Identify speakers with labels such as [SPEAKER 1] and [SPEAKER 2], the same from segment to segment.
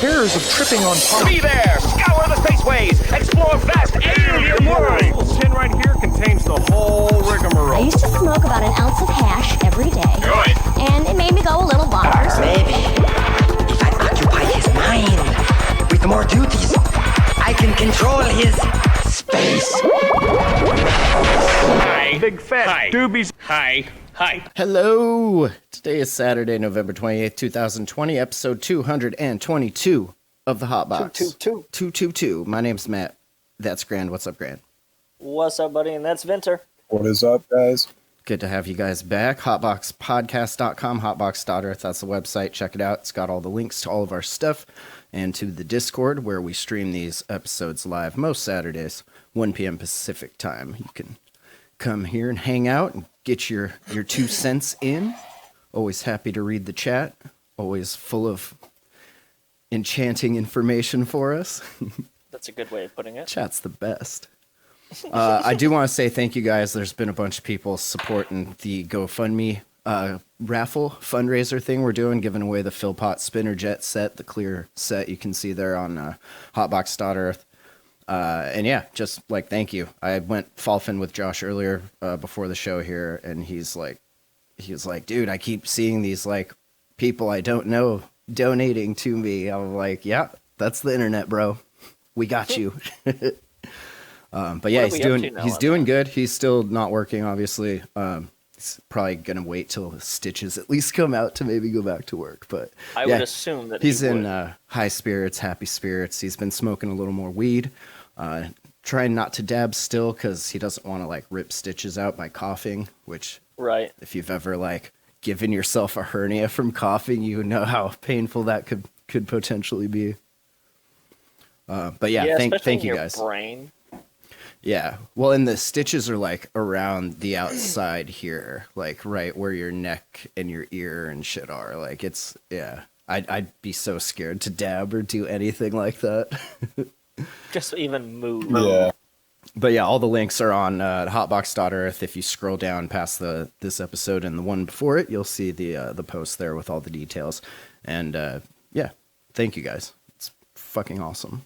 [SPEAKER 1] terrors of tripping on pop.
[SPEAKER 2] Be there! Scour the spaceways! Explore vast alien worlds!
[SPEAKER 3] This tin right here contains the whole rigmarole.
[SPEAKER 4] I used to smoke about an ounce of hash every day.
[SPEAKER 2] Good.
[SPEAKER 4] And it made me go a little bonkers.
[SPEAKER 5] Maybe if I occupy his mind with more duties, I can control his space.
[SPEAKER 2] Hi.
[SPEAKER 3] Big fat
[SPEAKER 2] Hi.
[SPEAKER 3] doobies.
[SPEAKER 2] Hi. Hi.
[SPEAKER 6] Hello! Today is Saturday, November 28th, 2020, episode 222 of the Hotbox. 222. My name's Matt. That's Grand. What's up, Grand?
[SPEAKER 7] What's up, buddy? And that's Vinter.
[SPEAKER 8] What is up, guys?
[SPEAKER 6] Good to have you guys back. Hotboxpodcast.com, hotbox.earth. That's the website. Check it out. It's got all the links to all of our stuff and to the Discord where we stream these episodes live most Saturdays, 1 p.m. Pacific time. You can come here and hang out and get your 2 cents in. Always happy to read the chat. Always full of enchanting information for us.
[SPEAKER 7] That's a good way of putting it.
[SPEAKER 6] Chat's the best. I do want to say thank you guys. There's been a bunch of people supporting the GoFundMe raffle fundraiser thing we're doing, giving away the Philpott Spinner Jet set, the clear set you can see there on hotbox.earth. And yeah, just like, thank you. I went Falfin with Josh earlier before the show here, and he was like, dude, I keep seeing these like people I don't know donating to me. I'm like, yeah, that's the internet, bro. We got you. But yeah, he's doing good. He's still not working, obviously. He's probably gonna wait till the stitches at least come out to maybe go back to work. But
[SPEAKER 7] I would assume that
[SPEAKER 6] he's in high spirits, happy spirits. He's been smoking a little more weed, trying not to dab still because he doesn't want to like rip stitches out by coughing. Which,
[SPEAKER 7] right?
[SPEAKER 6] If you've ever like given yourself a hernia from coughing, you know how painful that could potentially be. But yeah, thank you guys.
[SPEAKER 7] Brain.
[SPEAKER 6] Yeah, well, and the stitches are like around the outside here, like right where your neck and your ear and shit are. Like it's, yeah, I'd be so scared to dab or do anything like that.
[SPEAKER 7] Just even move.
[SPEAKER 8] Yeah.
[SPEAKER 6] But yeah, all the links are on hotbox.earth. If you scroll down past this episode and the one before it, you'll see the post there with all the details. And yeah, thank you guys. It's fucking awesome.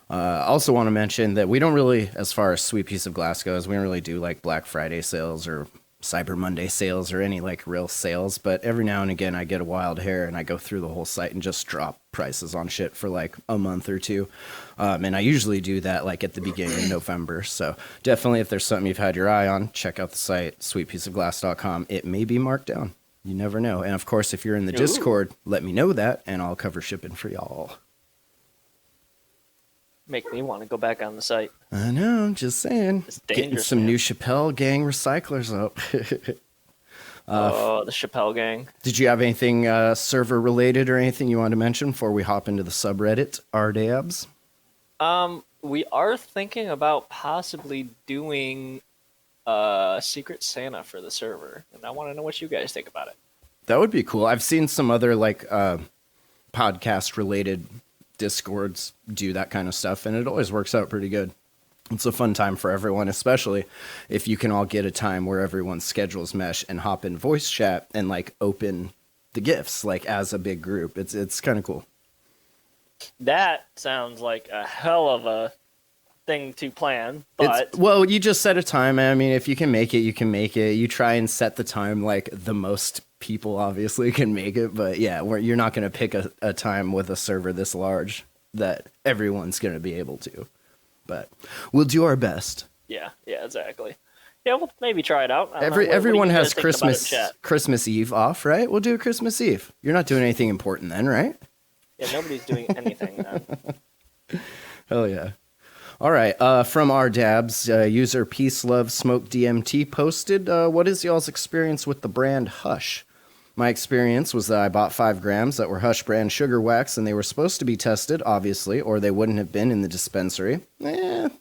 [SPEAKER 6] I also want to mention that we don't really, as far as Sweet Piece of Glass goes, we don't really do like Black Friday sales or Cyber Monday sales or any like real sales. But every now and again, I get a wild hair and I go through the whole site and just drop prices on shit for like a month or two. And I usually do that like at the beginning of November. So definitely, if there's something you've had your eye on, check out the site, sweetpieceofglass.com. It may be marked down. You never know. And of course, if you're in the Discord, let me know that and I'll cover shipping for y'all.
[SPEAKER 7] Make me want to go back on the site.
[SPEAKER 6] I know, I'm just saying.
[SPEAKER 7] It's
[SPEAKER 6] Getting
[SPEAKER 7] dangerous,
[SPEAKER 6] some
[SPEAKER 7] man.
[SPEAKER 6] new Chappelle Gang recyclers up.
[SPEAKER 7] The Chappelle Gang.
[SPEAKER 6] Did you have anything server related or anything you wanted to mention before we hop into the subreddit, RDabs?
[SPEAKER 7] We are thinking about possibly doing Secret Santa for the server, and I want to know what you guys think about it.
[SPEAKER 6] That would be cool. I've seen some other like podcast related Discords do that kind of stuff, and it always works out pretty good. It's a fun time for everyone, especially if you can all get a time where everyone's schedules mesh and hop in voice chat and like open the gifts like as a big group. It's kind of cool.
[SPEAKER 7] That sounds like a hell of a thing to plan, but
[SPEAKER 6] Well, you just set a time. I mean, if you can make it, you can make it. You try and set the time like the most people obviously can make it, but yeah, you're not going to pick a time with a server this large that everyone's going to be able to. But we'll do our best.
[SPEAKER 7] yeah, exactly. Yeah, we'll maybe try it out.
[SPEAKER 6] Everyone has Christmas Eve off, right? We'll do a Christmas Eve. You're not doing anything important then, right?
[SPEAKER 7] Yeah, nobody's doing anything then.
[SPEAKER 6] Hell yeah. All right, from our dabs, user Peace Love Smoke DMT posted, what is y'all's experience with the brand Hush? My experience was that I bought 5 grams that were Hush brand sugar wax, and they were supposed to be tested, obviously, or they wouldn't have been in the dispensary. I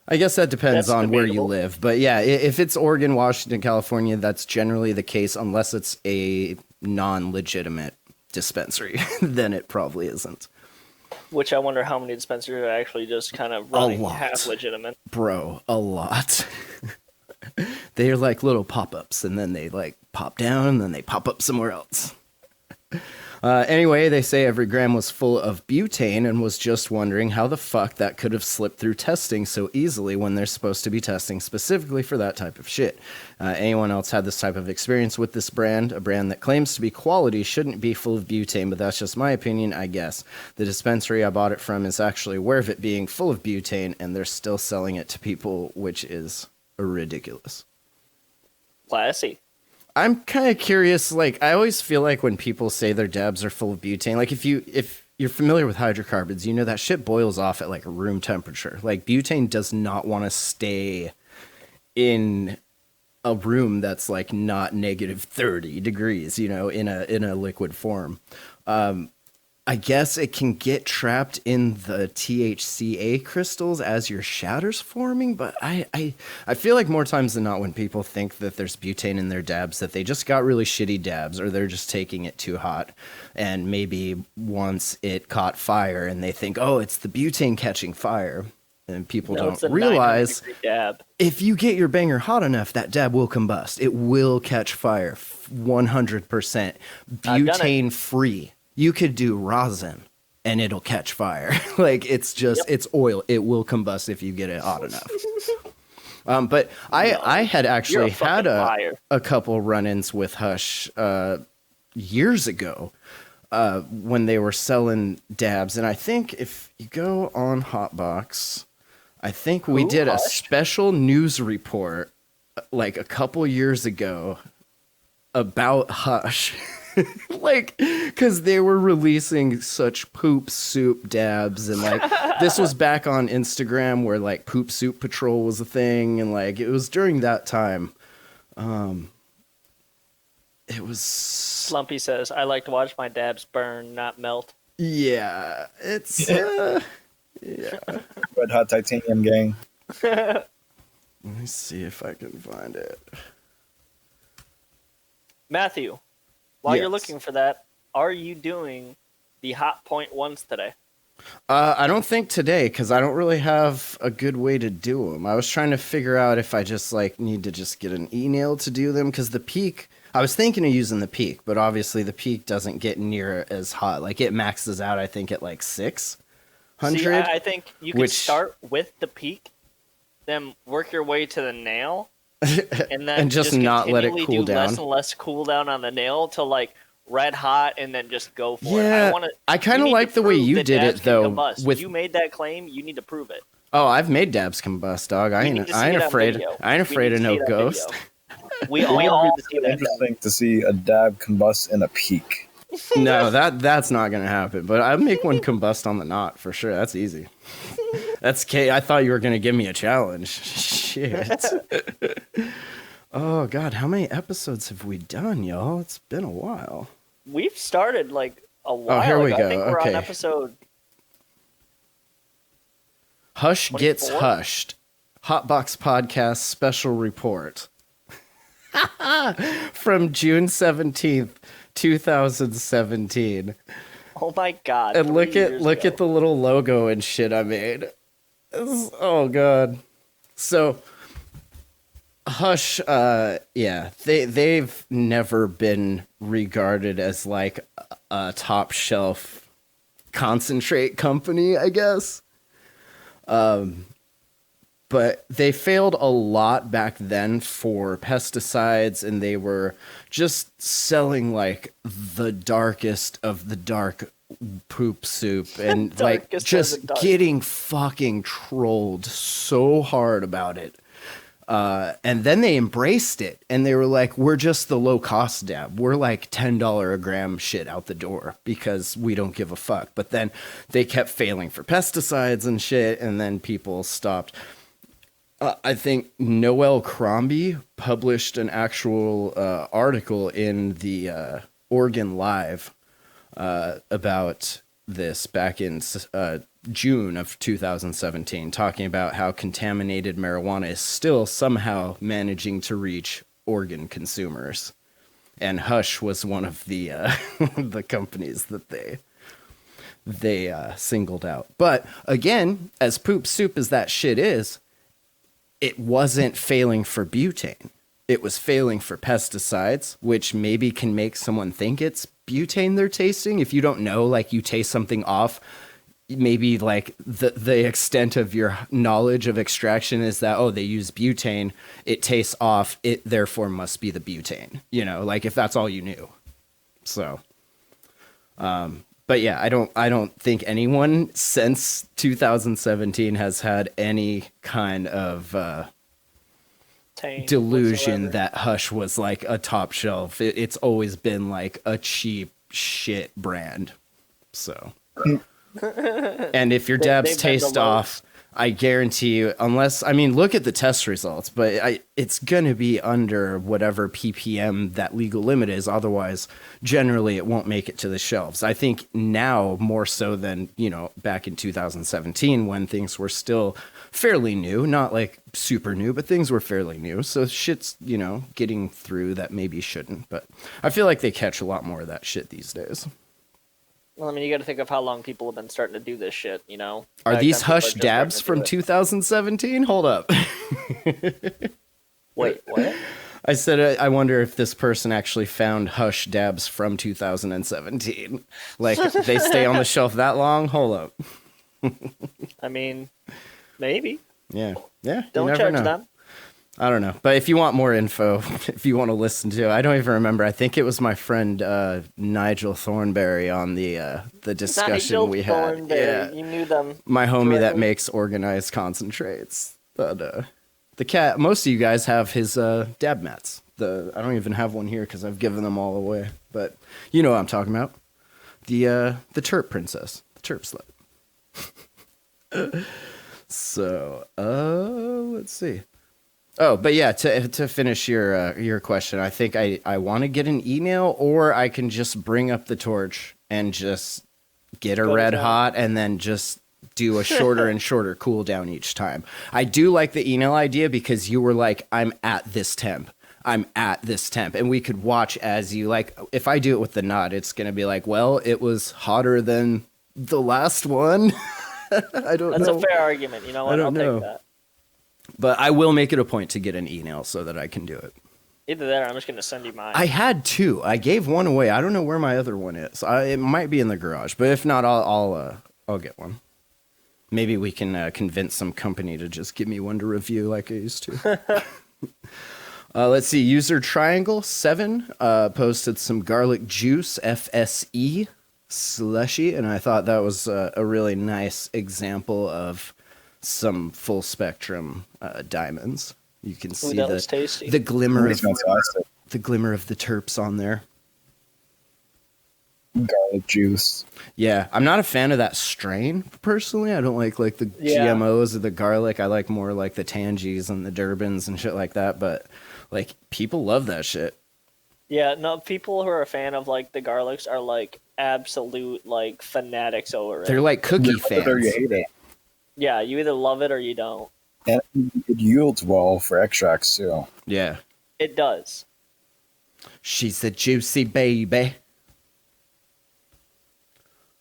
[SPEAKER 6] guess that depends on where you live. But yeah, if it's Oregon, Washington, California, that's generally the case, unless it's a non-legitimate dispensary. Then it probably isn't.
[SPEAKER 7] Which I wonder how many dispensaries are actually just kind of running half legitimate.
[SPEAKER 6] Bro, a lot. They're like little pop-ups, and then they like pop down, and then they pop up somewhere else. Anyway, they say every gram was full of butane and was just wondering how the fuck that could have slipped through testing so easily when they're supposed to be testing specifically for that type of shit. Anyone else had this type of experience with this brand? A brand that claims to be quality shouldn't be full of butane, but that's just my opinion, I guess. The dispensary I bought it from is actually aware of it being full of butane, and they're still selling it to people, which is ridiculous.
[SPEAKER 7] Classy.
[SPEAKER 6] I'm kind of curious, like, I always feel like when people say their dabs are full of butane, like, if you're familiar with hydrocarbons, you know that shit boils off at, like, room temperature. Like, butane does not want to stay in a room that's, like, not negative 30 degrees, you know, in a liquid form. I guess it can get trapped in the THCA crystals as your shatter's forming, but I feel like more times than not when people think that there's butane in their dabs, that they just got really shitty dabs or they're just taking it too hot. And maybe once it caught fire and they think, oh, it's the butane catching fire. And people don't realize if you get your banger hot enough, that dab will combust. It will catch fire 100%. Butane free. You could do rosin and it'll catch fire. Like, it's just, it's oil. It will combust if you get it hot enough. But I had actually had a couple run-ins with Hush years ago when they were selling dabs. And I think if you go on Hotbox, I think we did a special news report like a couple years ago about Hush. Like, because they were releasing such poop soup dabs, and like this was back on Instagram where like Poop Soup Patrol was a thing, and like it was during that time. It was
[SPEAKER 7] Slumpy says, I like to watch my dabs burn, not melt.
[SPEAKER 6] Yeah, it's yeah.
[SPEAKER 1] Red Hot Titanium gang.
[SPEAKER 6] Let me see if I can find it.
[SPEAKER 7] Matthew, while
[SPEAKER 6] Yes.
[SPEAKER 7] you're looking for that, are you doing the hot point ones today?
[SPEAKER 6] I don't think today, because I don't really have a good way to do them. I was trying to figure out if I just like need to just get an e-nail to do them, because the Peak, I was thinking of using the Peak, but obviously the Peak doesn't get near as hot. Like it maxes out, I think, at like 600.
[SPEAKER 7] See, I think you could
[SPEAKER 6] which-
[SPEAKER 7] start with the peak, then work your way to the nail, and then
[SPEAKER 6] And just not let it
[SPEAKER 7] continually
[SPEAKER 6] cool
[SPEAKER 7] do
[SPEAKER 6] down.
[SPEAKER 7] less and less cool down on the nail till like red hot, and then just go for
[SPEAKER 6] Yeah,
[SPEAKER 7] it.
[SPEAKER 6] I kinda like the way you did it, though, with-
[SPEAKER 7] You made that claim, you need to prove it.
[SPEAKER 6] Oh, I've made dabs combust, dog. I
[SPEAKER 7] We
[SPEAKER 6] ain't
[SPEAKER 7] need to see
[SPEAKER 6] I ain't
[SPEAKER 7] it on
[SPEAKER 6] afraid.
[SPEAKER 7] video.
[SPEAKER 6] I ain't
[SPEAKER 7] We
[SPEAKER 6] afraid
[SPEAKER 7] need
[SPEAKER 6] of
[SPEAKER 7] to
[SPEAKER 6] no
[SPEAKER 7] see that
[SPEAKER 6] ghost.
[SPEAKER 7] video. We all need to see that.
[SPEAKER 1] Interesting to see a dab combust in a peak.
[SPEAKER 6] No, that's not gonna happen. But I'd make one combust on the knot for sure. That's easy. That's I thought you were gonna give me a challenge. Shit. Oh God, how many episodes have we done, y'all? It's been a while.
[SPEAKER 7] We've started like a while
[SPEAKER 6] here we
[SPEAKER 7] ago.
[SPEAKER 6] go.
[SPEAKER 7] I think we're
[SPEAKER 6] Okay.
[SPEAKER 7] on episode.
[SPEAKER 6] Hush gets
[SPEAKER 7] 24?
[SPEAKER 6] hushed. Hotbox Podcast special report from June 17th, 2017.
[SPEAKER 7] Oh my god!
[SPEAKER 6] And
[SPEAKER 7] 3
[SPEAKER 6] look
[SPEAKER 7] years
[SPEAKER 6] at
[SPEAKER 7] ago.
[SPEAKER 6] the little logo and shit I made. Oh God. So Hush, yeah, they've never been regarded as like a top shelf concentrate company, I guess. But they failed a lot back then for pesticides, and they were just selling like the darkest of the dark poop soup, and like
[SPEAKER 7] Darkest of
[SPEAKER 6] just
[SPEAKER 7] the dark.
[SPEAKER 6] getting fucking trolled so hard about it. And then they embraced it, and they were like, we're just the low cost dab. We're like $10 a gram shit out the door because we don't give a fuck. But then they kept failing for pesticides and shit, and then people stopped. I think Noel Crombie published an actual article in the Oregon Live about this back in June of 2017, talking about how contaminated marijuana is still somehow managing to reach Oregon consumers. And Hush was one of the the companies that they singled out. But again, as poop soup as that shit is, it wasn't failing for butane. It was failing for pesticides, which maybe can make someone think it's butane they're tasting. If you don't know, like you taste something off, maybe like the extent of your knowledge of extraction is that, oh, they use butane, it tastes off, it therefore must be the butane, you know, like if that's all you knew. So, but yeah, I don't think anyone since 2017 has had any kind of delusion
[SPEAKER 7] whatsoever.
[SPEAKER 6] that Hush was like a top shelf. It's always been like a cheap shit brand. So, and if your dabs
[SPEAKER 7] they've been
[SPEAKER 6] taste
[SPEAKER 7] the
[SPEAKER 6] off, I guarantee you, unless, I mean, look at the test results, but it's going to be under whatever ppm that legal limit is. Otherwise, generally, it won't make it to the shelves. I think now more so than, you know, back in 2017 when things were still fairly new, not like super new, but things were fairly new. So shit's, you know, getting through that maybe shouldn't. But I feel like they catch a lot more of that shit these days.
[SPEAKER 7] Well, I mean, you got to think of how long people have been starting to do this shit, you know?
[SPEAKER 6] Are
[SPEAKER 7] By the
[SPEAKER 6] these
[SPEAKER 7] time people
[SPEAKER 6] Hush
[SPEAKER 7] are just
[SPEAKER 6] dabs
[SPEAKER 7] starting
[SPEAKER 6] from
[SPEAKER 7] to do
[SPEAKER 6] 2017? Hold up.
[SPEAKER 7] it. Wait, what?
[SPEAKER 6] I said, I wonder if this person actually found Hush dabs from 2017. Like, they stay on the shelf that long? Hold up.
[SPEAKER 7] I mean, maybe.
[SPEAKER 6] Yeah. Yeah.
[SPEAKER 7] Don't
[SPEAKER 6] you never
[SPEAKER 7] judge
[SPEAKER 6] know.
[SPEAKER 7] them.
[SPEAKER 6] I don't know. But if you want more info, if you want to listen to, I don't even remember. I think it was my friend Nigel Thornberry on the discussion
[SPEAKER 7] Nigel
[SPEAKER 6] we had.
[SPEAKER 7] Thornberry,
[SPEAKER 6] Yeah.
[SPEAKER 7] you knew them.
[SPEAKER 6] My homie that
[SPEAKER 7] directly.
[SPEAKER 6] makes organized concentrates. But the cat, most of you guys have his dab mats. I don't even have one here because I've given them all away. But you know what I'm talking about. The Terp princess, the Terp slut. So let's see. Oh, but yeah, to finish your question, I think I want to get an email, or I can just bring up the torch and just get a
[SPEAKER 7] Go to
[SPEAKER 6] red
[SPEAKER 7] town.
[SPEAKER 6] hot and then just do a shorter and shorter cooldown each time. I do like the email idea because you were like, I'm at this temp. I'm at this temp. And we could watch as you, like, if I do it with the nod, it's going to be like, well, it was hotter than the last one. I don't
[SPEAKER 7] That's
[SPEAKER 6] know.
[SPEAKER 7] a fair argument. You know what?
[SPEAKER 6] I
[SPEAKER 7] I'll
[SPEAKER 6] don't know.
[SPEAKER 7] take that.
[SPEAKER 6] But I will make it a point to get an email so that I can do it.
[SPEAKER 7] Either there, I'm just going to send you mine.
[SPEAKER 6] I had two. I gave one away. I don't know where my other one is. It might be in the garage, but if not, I'll get one. Maybe we can convince some company to just give me one to review like I used to. Let's see. User Triangle 7 posted some garlic juice FSE slushy, and I thought that was a really nice example of some full spectrum diamonds. You can see
[SPEAKER 7] that was tasty.
[SPEAKER 6] the glimmer
[SPEAKER 1] It's
[SPEAKER 6] of
[SPEAKER 1] fantastic.
[SPEAKER 6] the glimmer of the terps on there.
[SPEAKER 1] Garlic juice.
[SPEAKER 6] Yeah, I'm not a fan of that strain personally. I don't like the
[SPEAKER 7] Yeah.
[SPEAKER 6] GMOs or the garlic. I like more like the Tangies and the Durbans and shit like that. But like people love that shit.
[SPEAKER 7] Yeah, no, people who are a fan of like the garlics are like absolute like fanatics over it.
[SPEAKER 6] They're like cookie
[SPEAKER 1] You love it or you
[SPEAKER 6] fans.
[SPEAKER 1] hate it.
[SPEAKER 7] Yeah, you either love it or you don't.
[SPEAKER 1] And it yields well for extracts too.
[SPEAKER 6] Yeah,
[SPEAKER 7] It does.
[SPEAKER 6] she's a juicy baby.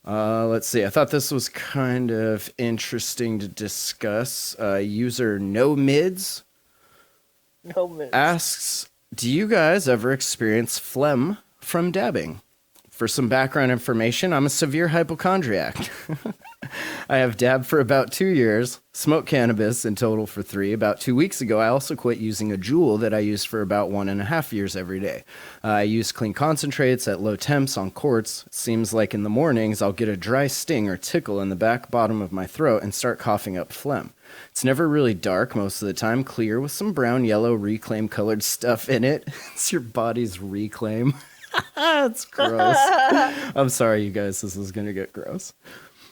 [SPEAKER 6] Let's see. I thought this was kind of interesting to discuss. User No Mids
[SPEAKER 7] No minutes.
[SPEAKER 6] asks, do you guys ever experience phlegm from dabbing? For some background information, I'm a severe hypochondriac. I have dabbed for about 2 years, smoked cannabis in total for 3. About 2 weeks ago, I also quit using a Juul that I used for about 1.5 years every day. I use clean concentrates at low temps on quartz. It seems like in the mornings, I'll get a dry sting or tickle in the back bottom of my throat and start coughing up phlegm. It's never really dark most of the time, clear with some brown, yellow, reclaim colored stuff in it. It's your body's reclaim. It's gross. I'm sorry, you guys. This is going to get gross.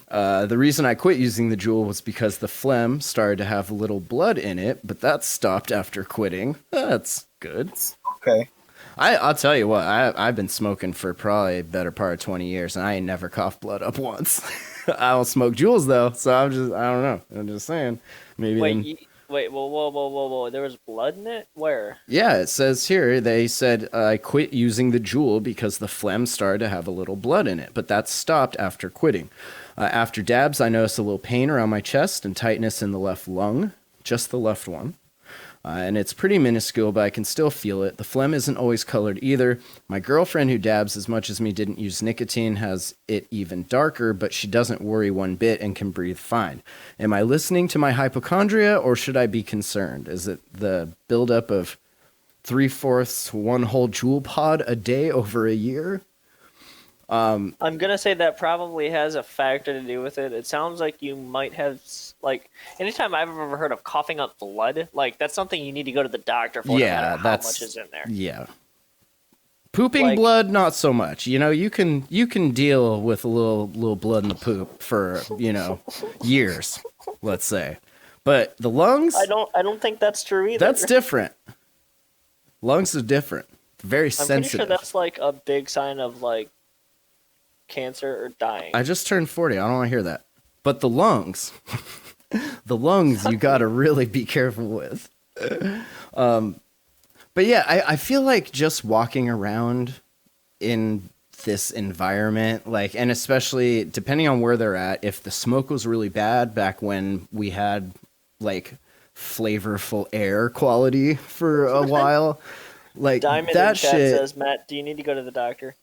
[SPEAKER 6] The reason I quit using the Juul was because the phlegm started to have a little blood in it, but that stopped after quitting. That's good.
[SPEAKER 1] Okay.
[SPEAKER 6] I'll tell you what, I've been smoking for probably a better part of 20 years, and I ain't never coughed blood up once. I don't smoke Juuls, though, so I don't know. I'm just saying. Maybe then-
[SPEAKER 7] Wait, whoa. There was blood in it? Where?
[SPEAKER 6] Yeah, it says here, they said, I quit using the Juul because the phlegm started to have a little blood in it, but that stopped after quitting. After dabs, I noticed a little pain around my chest and tightness in the left lung, just the left one. And it's pretty minuscule, but I can still feel it. The phlegm isn't always colored either. My girlfriend, who dabs as much as me, didn't use nicotine, has it even darker, but she doesn't worry one bit and can breathe fine. Am I listening to my hypochondria, or should I be concerned? Is it the buildup of 3/4 to 1 whole jewel pod a day over a year?
[SPEAKER 7] I'm gonna say that probably has a factor to do with it. It sounds like you might have, like, anytime I've ever heard of coughing up blood, like, that's something you need to go to the doctor for.
[SPEAKER 6] Yeah,
[SPEAKER 7] no matter
[SPEAKER 6] that's
[SPEAKER 7] how much is in there.
[SPEAKER 6] Yeah. Pooping
[SPEAKER 7] Like-
[SPEAKER 6] blood, not so much. You know, you can deal with a little blood in the poop for, years, let's say. But the lungs,
[SPEAKER 7] I don't think that's true either.
[SPEAKER 6] that's different. Lungs is different. Very
[SPEAKER 7] I'm
[SPEAKER 6] sensitive.
[SPEAKER 7] pretty sure that's like a big sign of like cancer or dying.
[SPEAKER 6] I just turned 40. I don't want to hear that. But the lungs, you got to really be careful with. But yeah, I feel like just walking around in this environment, like, and especially depending on where they're at, if the smoke was really bad back when we had like flavorful air quality for a while, like
[SPEAKER 7] Diamond
[SPEAKER 6] that
[SPEAKER 7] in chat
[SPEAKER 6] shit.
[SPEAKER 7] says, Matt, do you need to go to the doctor?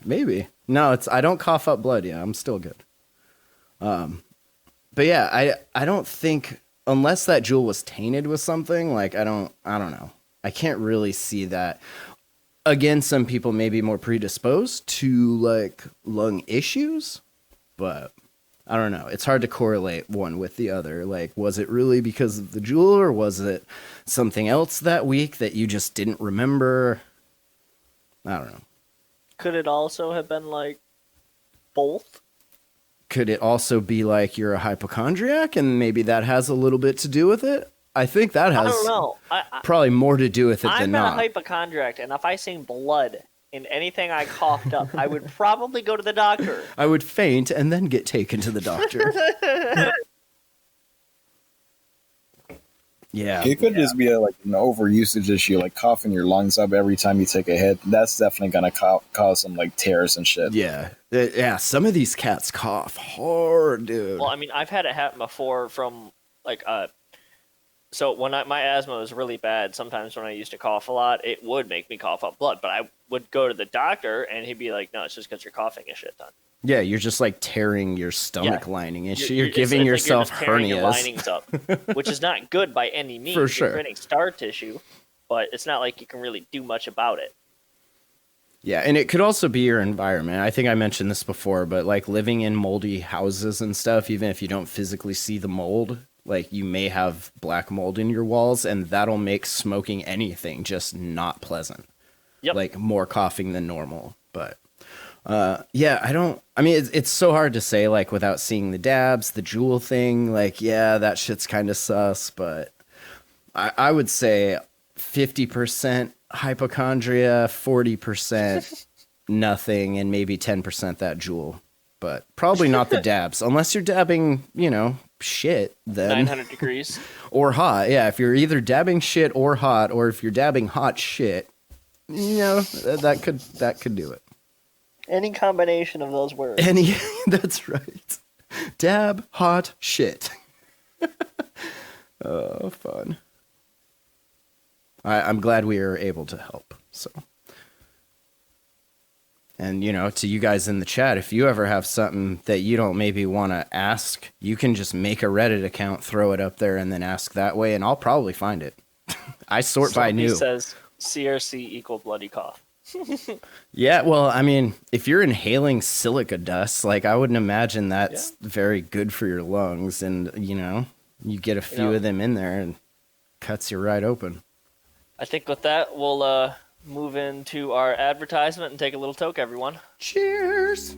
[SPEAKER 6] Maybe. No, I don't cough up blood. Yeah, I'm still good. But yeah, I don't think, unless that jewel was tainted with something, like I don't know. I can't really see that. Again, some people may be more predisposed to like lung issues, but I don't know. It's hard to correlate one with the other. Like, was it really because of the jewel, or was it something else that week that you just didn't remember? I don't know.
[SPEAKER 7] Could it also have been like both?
[SPEAKER 6] Could it also be like you're a hypochondriac and maybe that has a little bit to do with it? I think that
[SPEAKER 7] I
[SPEAKER 6] has
[SPEAKER 7] don't know.
[SPEAKER 6] probably more to do with it
[SPEAKER 7] I'm
[SPEAKER 6] than
[SPEAKER 7] not
[SPEAKER 6] not.
[SPEAKER 7] a hypochondriac, and if I seen blood in anything I coughed up, I would probably go to the doctor.
[SPEAKER 6] I would faint and then get taken to the doctor. Yeah.
[SPEAKER 1] It could just be like an overusage issue, like coughing your lungs up every time you take a hit. That's definitely gonna cause some like tears and shit.
[SPEAKER 6] Yeah. Yeah. Some of these cats cough hard, dude.
[SPEAKER 7] Well, I mean, I've had it happen before from like so when my asthma was really bad, sometimes when I used to cough a lot, it would make me cough up blood. But I would go to the doctor, and he'd be like, "No, it's just because you're coughing a shit ton."
[SPEAKER 6] Yeah, you're just like tearing your stomach lining and shit. You're
[SPEAKER 7] it's
[SPEAKER 6] giving
[SPEAKER 7] like
[SPEAKER 6] yourself
[SPEAKER 7] you're just tearing your
[SPEAKER 6] hernias.
[SPEAKER 7] linings up, which is not good by any means.
[SPEAKER 6] For sure.
[SPEAKER 7] You're creating scar tissue, but it's not like you can really do much about it.
[SPEAKER 6] Yeah, and it could also be your environment. I think I mentioned this before, but like living in moldy houses and stuff, even if you don't physically see the mold, like you may have black mold in your walls, and that'll make smoking anything just not pleasant.
[SPEAKER 7] Yep.
[SPEAKER 6] Like more coughing than normal. But yeah, I mean, it's so hard to say, like, without seeing the dabs, the jewel thing, like, yeah, that shit's kind of sus, but I would say 50% hypochondria, 40% nothing, and maybe 10% that jewel. But probably not the dabs, unless you're dabbing, shit, then
[SPEAKER 7] 900 degrees.
[SPEAKER 6] or hot. Yeah, if you're either dabbing shit or hot, or if you're dabbing hot shit, that could do it.
[SPEAKER 7] Any combination of those words.
[SPEAKER 6] That's right. Dab hot shit. Oh, fun. I'm glad we were able to help. So, and to you guys in the chat, if you ever have something that you don't maybe want to ask, you can just make a Reddit account, throw it up there, and then ask that way, and I'll probably find it. I sort by
[SPEAKER 7] Somebody
[SPEAKER 6] new.
[SPEAKER 7] says CRC equal bloody cough.
[SPEAKER 6] Yeah, well, I mean, if you're inhaling silica dust, like, I wouldn't imagine that's very good for your lungs, and you get a few of them in there and cuts you right open.
[SPEAKER 7] I think with that, we'll move into our advertisement and take a little toke, everyone.
[SPEAKER 6] Cheers.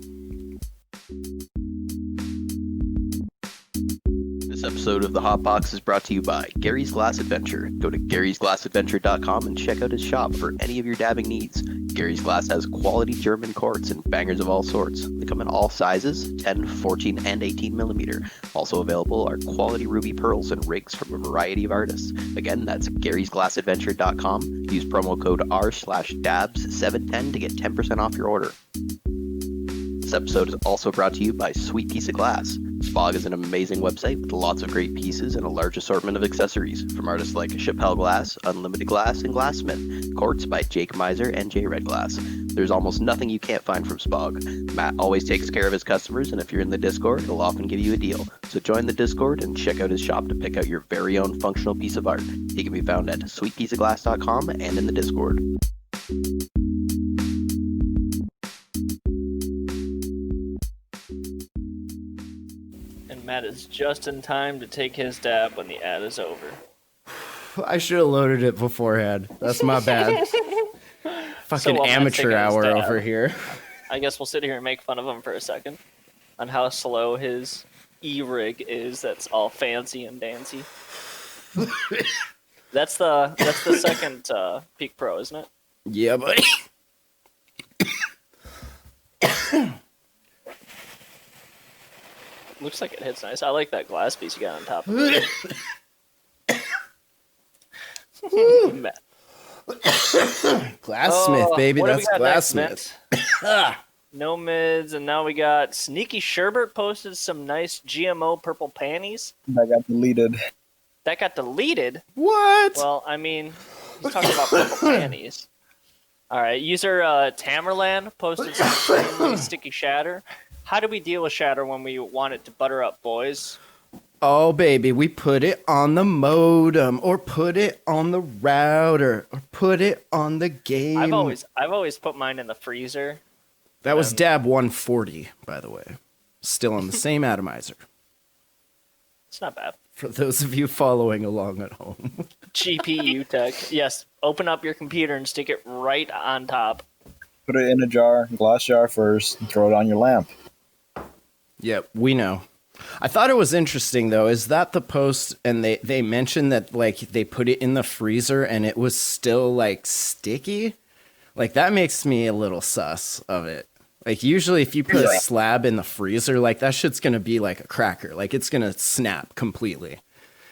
[SPEAKER 8] This episode of The Hot Box is brought to you by Gary's Glass Adventure. Go to garysglassadventure.com and check out his shop for any of your dabbing needs. Gary's Glass has quality German quartz and bangers of all sorts. They come in all sizes, 10, 14, and 18 millimeter. Also available are quality ruby pearls and rigs from a variety of artists. Again, that's garysglassadventure.com. Use promo code R/dabs710 to get 10% off your order. This episode is also brought to you by Sweet Piece of Glass. Spog is an amazing website with lots of great pieces and a large assortment of accessories from artists like Chappelle Glass, Unlimited Glass, and Glassmith. Quartz by Jake Miser and J Red Glass. There's almost nothing you can't find from Spog. Matt always takes care of his customers, and if you're in the Discord, he'll often give you a deal. So join the Discord and check out his shop to pick out your very own functional piece of art. He can be found at sweetpieceofglass.com and in the Discord.
[SPEAKER 7] Matt is just in time to take his dab when the ad is over.
[SPEAKER 6] I should have loaded it beforehand. That's my bad. Fucking
[SPEAKER 7] while Matt's
[SPEAKER 6] amateur
[SPEAKER 7] taking his
[SPEAKER 6] hour
[SPEAKER 7] dab,
[SPEAKER 6] over here.
[SPEAKER 7] I guess we'll sit here and make fun of him for a second on how slow his e-rig is. That's all fancy and dancy. That's the second Peak Pro, isn't it?
[SPEAKER 6] Yeah, buddy.
[SPEAKER 7] Looks like it hits nice. I like that glass piece you got on top of it. Matt.
[SPEAKER 6] Glassmith, baby.
[SPEAKER 7] What do we
[SPEAKER 6] That's
[SPEAKER 7] got next,
[SPEAKER 6] Glassmith.
[SPEAKER 7] Matt? No mids, and now we got Sneaky Sherbert posted some nice GMO purple panties.
[SPEAKER 1] That got deleted.
[SPEAKER 7] That got deleted?
[SPEAKER 6] What?
[SPEAKER 7] Well, I mean, he's talking about purple panties. All right, user Tamerlan posted some extremely sticky shatter. How do we deal with shatter when we want it to butter up, boys?
[SPEAKER 6] Oh, baby, we put it on the modem, or put it on the router, or put it on the game.
[SPEAKER 7] I've always put mine in the freezer.
[SPEAKER 6] That was Dab 140, by the way. Still on the same atomizer.
[SPEAKER 7] It's not bad.
[SPEAKER 6] For those of you following along at home.
[SPEAKER 7] GPU tech. Yes, open up your computer and stick it right on top.
[SPEAKER 1] Put it in a jar, glass jar first, and throw it on your lamp.
[SPEAKER 6] Yep, we know. I thought it was interesting, though, is that the post, and they mentioned that, like, they put it in the freezer and it was still, like, sticky? Like, that makes me a little sus of it. Like, usually if you put a slab in the freezer, like, that shit's gonna be like a cracker. Like, it's gonna snap completely.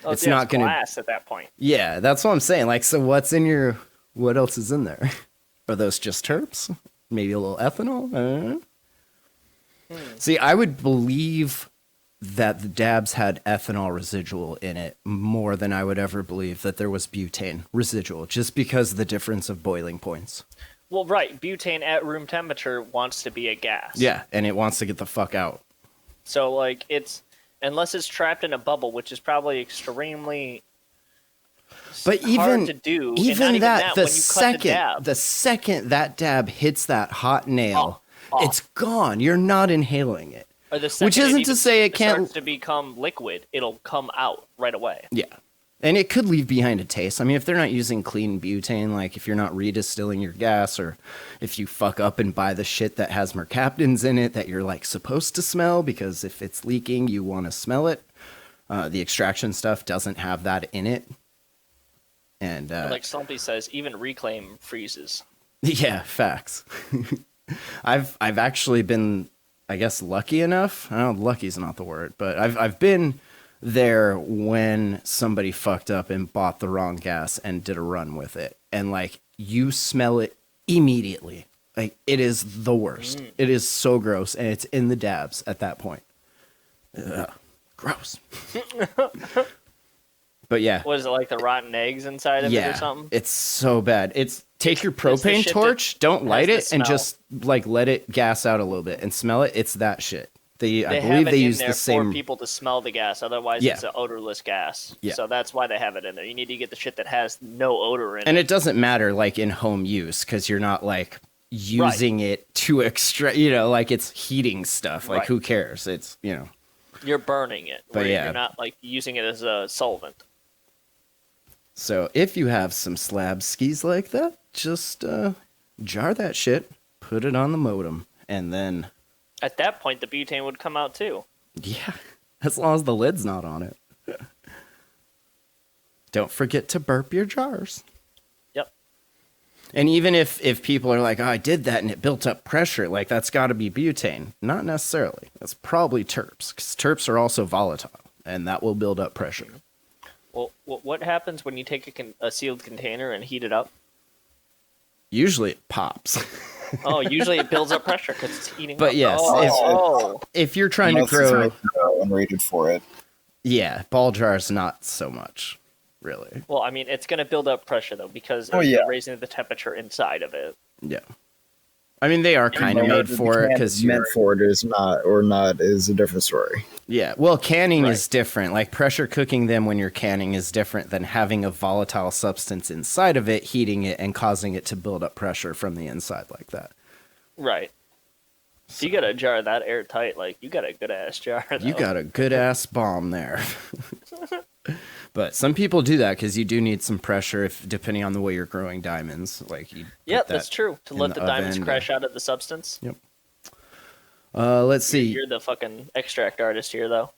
[SPEAKER 7] Oh,
[SPEAKER 6] it's not gonna...
[SPEAKER 7] glass at that point.
[SPEAKER 6] Yeah, that's what I'm saying. Like, so what else is in there? Are those just terps? Maybe a little ethanol? See, I would believe that the dabs had ethanol residual in it more than I would ever believe that there was butane residual, just because of the difference of boiling points.
[SPEAKER 7] Well, right. Butane at room temperature wants to be a gas.
[SPEAKER 6] Yeah, and it wants to get the fuck out.
[SPEAKER 7] So, like, unless it's trapped in a bubble, which is probably extremely
[SPEAKER 6] but
[SPEAKER 7] hard to do.
[SPEAKER 6] Even that,
[SPEAKER 7] the
[SPEAKER 6] second that dab hits that hot nail, it's gone. You're not inhaling it.
[SPEAKER 7] Or the second
[SPEAKER 6] which isn't to say it can't
[SPEAKER 7] starts to become liquid, it'll come out right away.
[SPEAKER 6] Yeah. And it could leave behind a taste. I mean, if they're not using clean butane, like if you're not redistilling your gas, or if you fuck up and buy the shit that has mercaptans in it that you're like supposed to smell, because if it's leaking, you want to smell it. The extraction stuff doesn't have that in it. And
[SPEAKER 7] like Stumpy says, even Reclaim freezes.
[SPEAKER 6] Yeah, facts. I've actually been, I guess, lucky enough. I don't know, lucky's not the word, but I've been there when somebody fucked up and bought the wrong gas and did a run with it. And like, you smell it immediately. Like, it is the worst. It is so gross, and it's in the dabs at that point. Ugh, gross. But yeah.
[SPEAKER 7] What is it, like the rotten eggs inside of it or something?
[SPEAKER 6] It's so bad. Take your propane torch, don't light it, and just like let it gas out a little bit and smell it. It's that shit. I believe they use the same
[SPEAKER 7] for people to smell the gas. Otherwise, it's an odorless gas.
[SPEAKER 6] Yeah.
[SPEAKER 7] So that's why they have it in there. You need to get the shit that has no odor in it.
[SPEAKER 6] And it doesn't matter like in home use, because you're not like using it to extract. Like it's heating stuff. Like who cares? It's
[SPEAKER 7] you're burning it.
[SPEAKER 6] But
[SPEAKER 7] you're not like using it as a solvent.
[SPEAKER 6] So if you have some slab skis like that, just jar that shit, put it on the modem, and then...
[SPEAKER 7] At that point, the butane would come out too.
[SPEAKER 6] Yeah, as long as the lid's not on it. Don't forget to burp your jars.
[SPEAKER 7] Yep.
[SPEAKER 6] And even if people are like, oh, I did that and it built up pressure, like that's got to be butane. Not necessarily. That's probably terps, because terps are also volatile, and that will build up pressure.
[SPEAKER 7] Well, what happens when you take a sealed container and heat it up?
[SPEAKER 6] Usually it pops.
[SPEAKER 7] Oh, usually it builds up pressure because it's heating up.
[SPEAKER 6] But yes, if you're trying to grow...
[SPEAKER 1] unrated for it.
[SPEAKER 6] Yeah, ball jars not so much, really.
[SPEAKER 7] Well, I mean, it's going to build up pressure though because
[SPEAKER 1] Oh,
[SPEAKER 7] it's
[SPEAKER 1] yeah.
[SPEAKER 7] raising the temperature inside of it.
[SPEAKER 6] Yeah. I mean, they are kind of made for it because
[SPEAKER 1] meant for it is not is a different story.
[SPEAKER 6] yeah. Well, canning is different. Like pressure cooking them when you're canning is different than having a volatile substance inside of it, heating it, and causing it to build up pressure from the inside like that.
[SPEAKER 7] Right. If you got a jar that airtight, like you got a good ass jar. Though.
[SPEAKER 6] You got a good ass bomb there. But some people do that because you do need some pressure if depending on the way you're growing diamonds. Like you.
[SPEAKER 7] Yeah,
[SPEAKER 6] put
[SPEAKER 7] that's
[SPEAKER 6] that
[SPEAKER 7] true. To
[SPEAKER 6] in
[SPEAKER 7] let the diamonds
[SPEAKER 6] oven.
[SPEAKER 7] crash out of the substance.
[SPEAKER 6] Yep. Let's see.
[SPEAKER 7] You're the fucking extract artist here, though.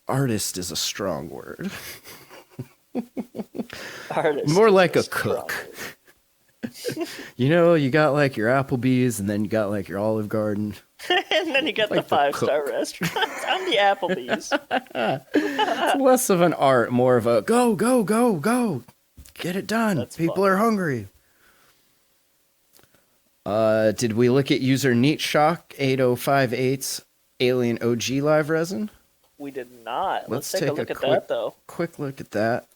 [SPEAKER 6] Artist is a strong word.
[SPEAKER 7] Artist.
[SPEAKER 6] More like a
[SPEAKER 7] is strong.
[SPEAKER 6] cook. You know, you got like your Applebee's and then you got like your Olive Garden.
[SPEAKER 7] And then you got
[SPEAKER 6] Like
[SPEAKER 7] the
[SPEAKER 6] the
[SPEAKER 7] 5-star
[SPEAKER 6] cook.
[SPEAKER 7] restaurant. I'm the Applebee's.
[SPEAKER 6] It's less of an art, more of a go, go, go, go. Get it done.
[SPEAKER 7] That's
[SPEAKER 6] People
[SPEAKER 7] fun.
[SPEAKER 6] are hungry. Did we look at user NeatShock 8058's Alien OG live resin?
[SPEAKER 7] We did not. Let's take a look at
[SPEAKER 6] quick,
[SPEAKER 7] that, though.
[SPEAKER 6] Quick look at that.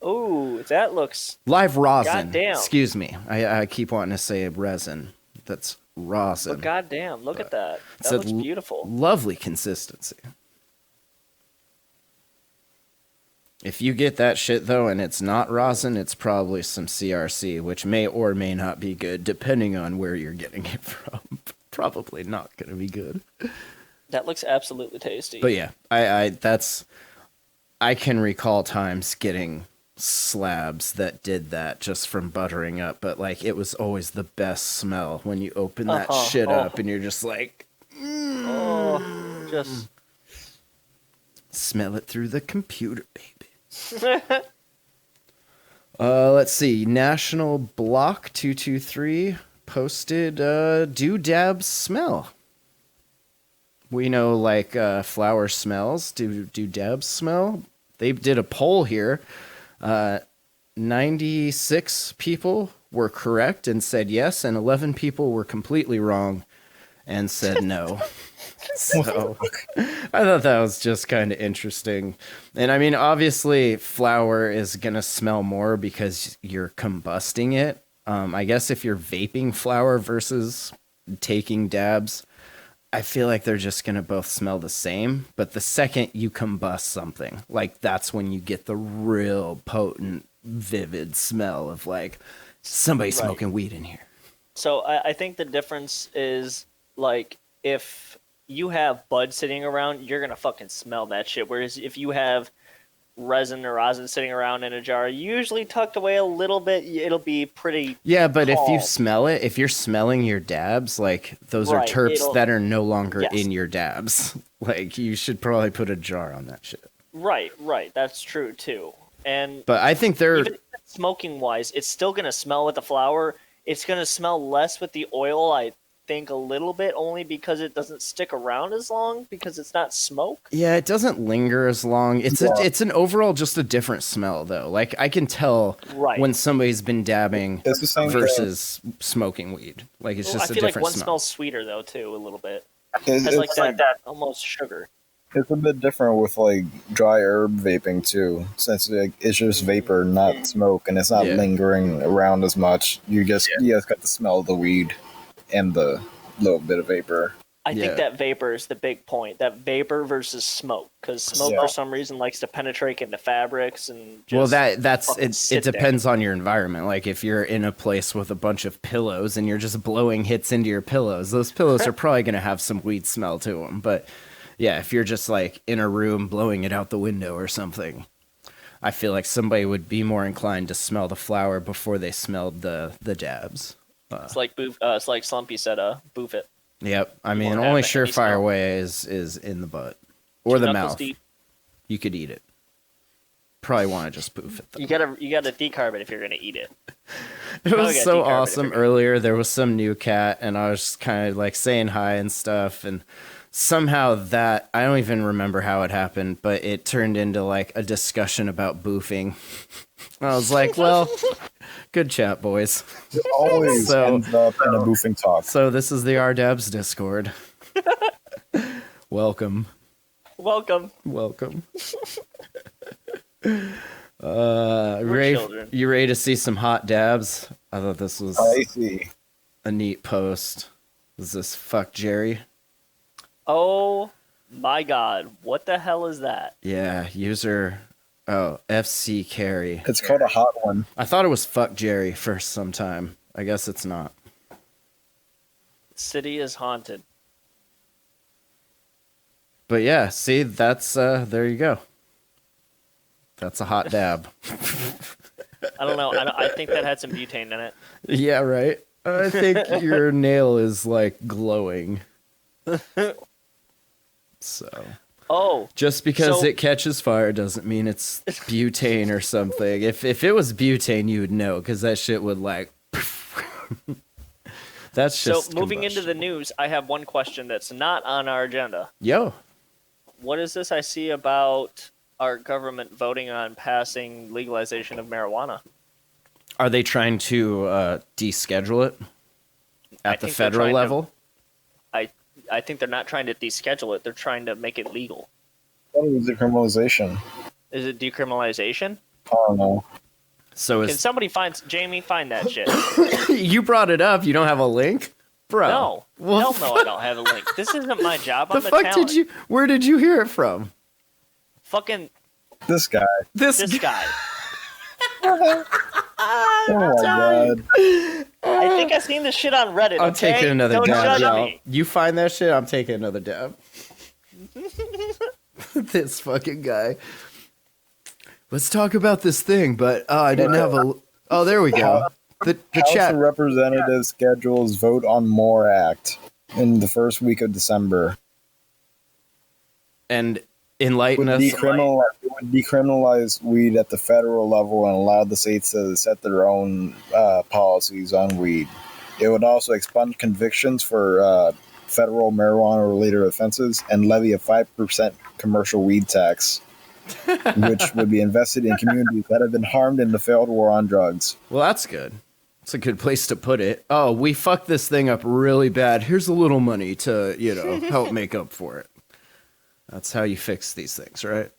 [SPEAKER 7] Ooh, that looks...
[SPEAKER 6] Live rosin.
[SPEAKER 7] Goddamn.
[SPEAKER 6] Excuse me. I keep wanting to say resin. That's rosin.
[SPEAKER 7] But goddamn, look at that.
[SPEAKER 6] It's
[SPEAKER 7] That
[SPEAKER 6] a
[SPEAKER 7] looks beautiful.
[SPEAKER 6] Lovely consistency. If you get that shit though and it's not rosin, it's probably some CRC, which may or may not be good depending on where you're getting it from. Probably not going to be good.
[SPEAKER 7] That looks absolutely tasty.
[SPEAKER 6] But yeah, I can recall times getting slabs that did that just from buttering up, but like it was always the best smell when you open that shit up and you're just like,
[SPEAKER 7] Oh, just...
[SPEAKER 6] smell it through the computer, baby. Let's see. National Block 223 posted do dabs smell. We know like flower smells. Do dabs smell? They did a poll here. 96 people were correct and said yes, and 11 people were completely wrong and said no. So I thought that was just kind of interesting. And I mean, obviously, flour is going to smell more because you're combusting it. I guess if you're vaping flour versus taking dabs, I feel like they're just going to both smell the same. But the second you combust something, like that's when you get the real potent, vivid smell of like somebody smoking weed in here.
[SPEAKER 7] So I think the difference is, like, if you have bud sitting around, you're going to fucking smell that shit. Whereas if you have resin or rosin sitting around in a jar, usually tucked away a little bit, it'll be pretty...
[SPEAKER 6] Yeah, but if you
[SPEAKER 7] calm.
[SPEAKER 6] smell it, if you're smelling your dabs, like those are
[SPEAKER 7] Right,
[SPEAKER 6] terps
[SPEAKER 7] it'll-
[SPEAKER 6] that are no longer
[SPEAKER 7] Yes.
[SPEAKER 6] in your dabs. Like you should probably put a jar on that shit.
[SPEAKER 7] Right, that's true, too. And
[SPEAKER 6] But I think they're...
[SPEAKER 7] even smoking-wise, it's still going to smell with the flour. It's going to smell less with the oil, I think, a little bit, only because it doesn't stick around as long, because it's not smoke.
[SPEAKER 6] Yeah, it doesn't linger as long. It's it's an overall just a different smell though. Like I can tell
[SPEAKER 7] Right.
[SPEAKER 6] when somebody's been dabbing
[SPEAKER 1] It's the same
[SPEAKER 6] versus smoking weed. Like it's
[SPEAKER 7] Well,
[SPEAKER 6] just
[SPEAKER 7] I
[SPEAKER 6] a
[SPEAKER 7] feel like
[SPEAKER 6] different
[SPEAKER 7] one
[SPEAKER 6] smell.
[SPEAKER 7] smells sweeter, though, too, a little bit.
[SPEAKER 1] It's,
[SPEAKER 7] Has like
[SPEAKER 1] it's,
[SPEAKER 7] that almost sugar.
[SPEAKER 1] it's a bit different with like dry herb vaping too, since like, it's just vapor, not smoke, and it's not
[SPEAKER 6] Yeah.
[SPEAKER 1] lingering around as much. You just got the smell of the weed and the little bit of vapor.
[SPEAKER 7] I
[SPEAKER 6] Yeah.
[SPEAKER 7] think that vapor is the big point. That vapor versus smoke, because smoke
[SPEAKER 1] Yeah.
[SPEAKER 7] for some reason likes to penetrate into fabrics and just
[SPEAKER 6] Well, that's
[SPEAKER 7] fucking
[SPEAKER 6] it.
[SPEAKER 7] sit
[SPEAKER 6] It depends on your environment. Like if you're in a place with a bunch of pillows and you're just blowing hits into your pillows, those pillows are probably going to have some weed smell to them. But yeah, if you're just like in a room blowing it out the window or something, I feel like somebody would be more inclined to smell the flower before they smelled the dabs.
[SPEAKER 7] It's like it's like Slumpy said, boof it.
[SPEAKER 6] Yep. I mean,
[SPEAKER 7] won't
[SPEAKER 6] the only
[SPEAKER 7] have any
[SPEAKER 6] surefire
[SPEAKER 7] smell.
[SPEAKER 6] way is in the butt or the
[SPEAKER 7] Knuckles
[SPEAKER 6] mouth.
[SPEAKER 7] deep.
[SPEAKER 6] You could eat it. Probably want to just poof it. Though.
[SPEAKER 7] You gotta decarb it if you're gonna eat it.
[SPEAKER 6] It was
[SPEAKER 7] gotta
[SPEAKER 6] so
[SPEAKER 7] decarb it if
[SPEAKER 6] awesome.
[SPEAKER 7] you're gonna-
[SPEAKER 6] Earlier, there was some new cat, and I was just kind of like saying hi and stuff, and somehow that I don't even remember how it happened, but it turned into like a discussion about boofing. I was like, well, good chat, boys.
[SPEAKER 1] It always
[SPEAKER 6] So-
[SPEAKER 1] ends up in a boofing talk.
[SPEAKER 6] So this is the RDabs Discord. Welcome.
[SPEAKER 7] Welcome.
[SPEAKER 6] Welcome. Ready,
[SPEAKER 7] children.
[SPEAKER 6] you ready to see some hot dabs? I thought this was
[SPEAKER 1] Spicy.
[SPEAKER 6] a neat post. Is this fuck Jerry?
[SPEAKER 7] Oh my god. What the hell is that?
[SPEAKER 6] Yeah, user FC Carry.
[SPEAKER 1] It's called a hot one.
[SPEAKER 6] I thought it was fuck Jerry for some time. I guess it's not.
[SPEAKER 7] City is haunted.
[SPEAKER 6] But yeah, see, that's there you go. That's a hot dab.
[SPEAKER 7] I don't know. I think that had some butane in it.
[SPEAKER 6] Yeah, right. I think your nail is like glowing. So
[SPEAKER 7] Oh,
[SPEAKER 6] just because
[SPEAKER 7] So-
[SPEAKER 6] it catches fire doesn't mean it's butane or something. If it was butane, you would know because that shit would like. That's
[SPEAKER 7] so
[SPEAKER 6] just
[SPEAKER 7] moving into the
[SPEAKER 6] combustion.
[SPEAKER 7] news, I have one question that's not on our agenda.
[SPEAKER 6] Yo.
[SPEAKER 7] What is this I see about our government voting on passing legalization of marijuana?
[SPEAKER 6] Are they trying to deschedule it
[SPEAKER 7] I
[SPEAKER 6] at the
[SPEAKER 7] think they're
[SPEAKER 6] federal
[SPEAKER 7] trying to-
[SPEAKER 6] level?
[SPEAKER 7] I think they're not trying to deschedule it. They're trying to make it legal.
[SPEAKER 1] What is decriminalization?
[SPEAKER 7] Is it decriminalization?
[SPEAKER 1] I don't know.
[SPEAKER 6] So
[SPEAKER 7] Can
[SPEAKER 6] is
[SPEAKER 7] somebody find that shit?
[SPEAKER 6] you brought it up? You don't have a link, bro?
[SPEAKER 7] No.
[SPEAKER 6] Well,
[SPEAKER 7] Hell no, I don't have a link. This isn't my job.
[SPEAKER 6] the
[SPEAKER 7] I'm a
[SPEAKER 6] fuck
[SPEAKER 7] talent.
[SPEAKER 6] did you? Where did you hear it from?
[SPEAKER 7] Fucking
[SPEAKER 1] This guy.
[SPEAKER 7] this guy.
[SPEAKER 1] Oh my god.
[SPEAKER 7] I think I seen this shit on Reddit.
[SPEAKER 6] I'm
[SPEAKER 7] okay?
[SPEAKER 6] taking another
[SPEAKER 7] Don't
[SPEAKER 6] dab,
[SPEAKER 7] judge
[SPEAKER 6] y'all.
[SPEAKER 7] me.
[SPEAKER 6] You find that shit, I'm taking another dab. This fucking guy. Let's talk about this thing, but I didn't have a. Oh, there we go. The
[SPEAKER 1] House
[SPEAKER 6] chat.
[SPEAKER 1] of Representatives schedules vote on MORE Act in the first week of December.
[SPEAKER 6] And enlighten
[SPEAKER 1] Would
[SPEAKER 6] us.
[SPEAKER 1] decriminalize weed at the federal level and allow the states to set their own policies on weed. It would also expunge convictions for federal marijuana-related offenses and levy a 5% commercial weed tax, which would be invested in communities that have been harmed in the failed war on drugs.
[SPEAKER 6] Well, that's good. It's a good place to put it. Oh, we fucked this thing up really bad. Here's a little money to, help make up for it. That's how you fix these things, right?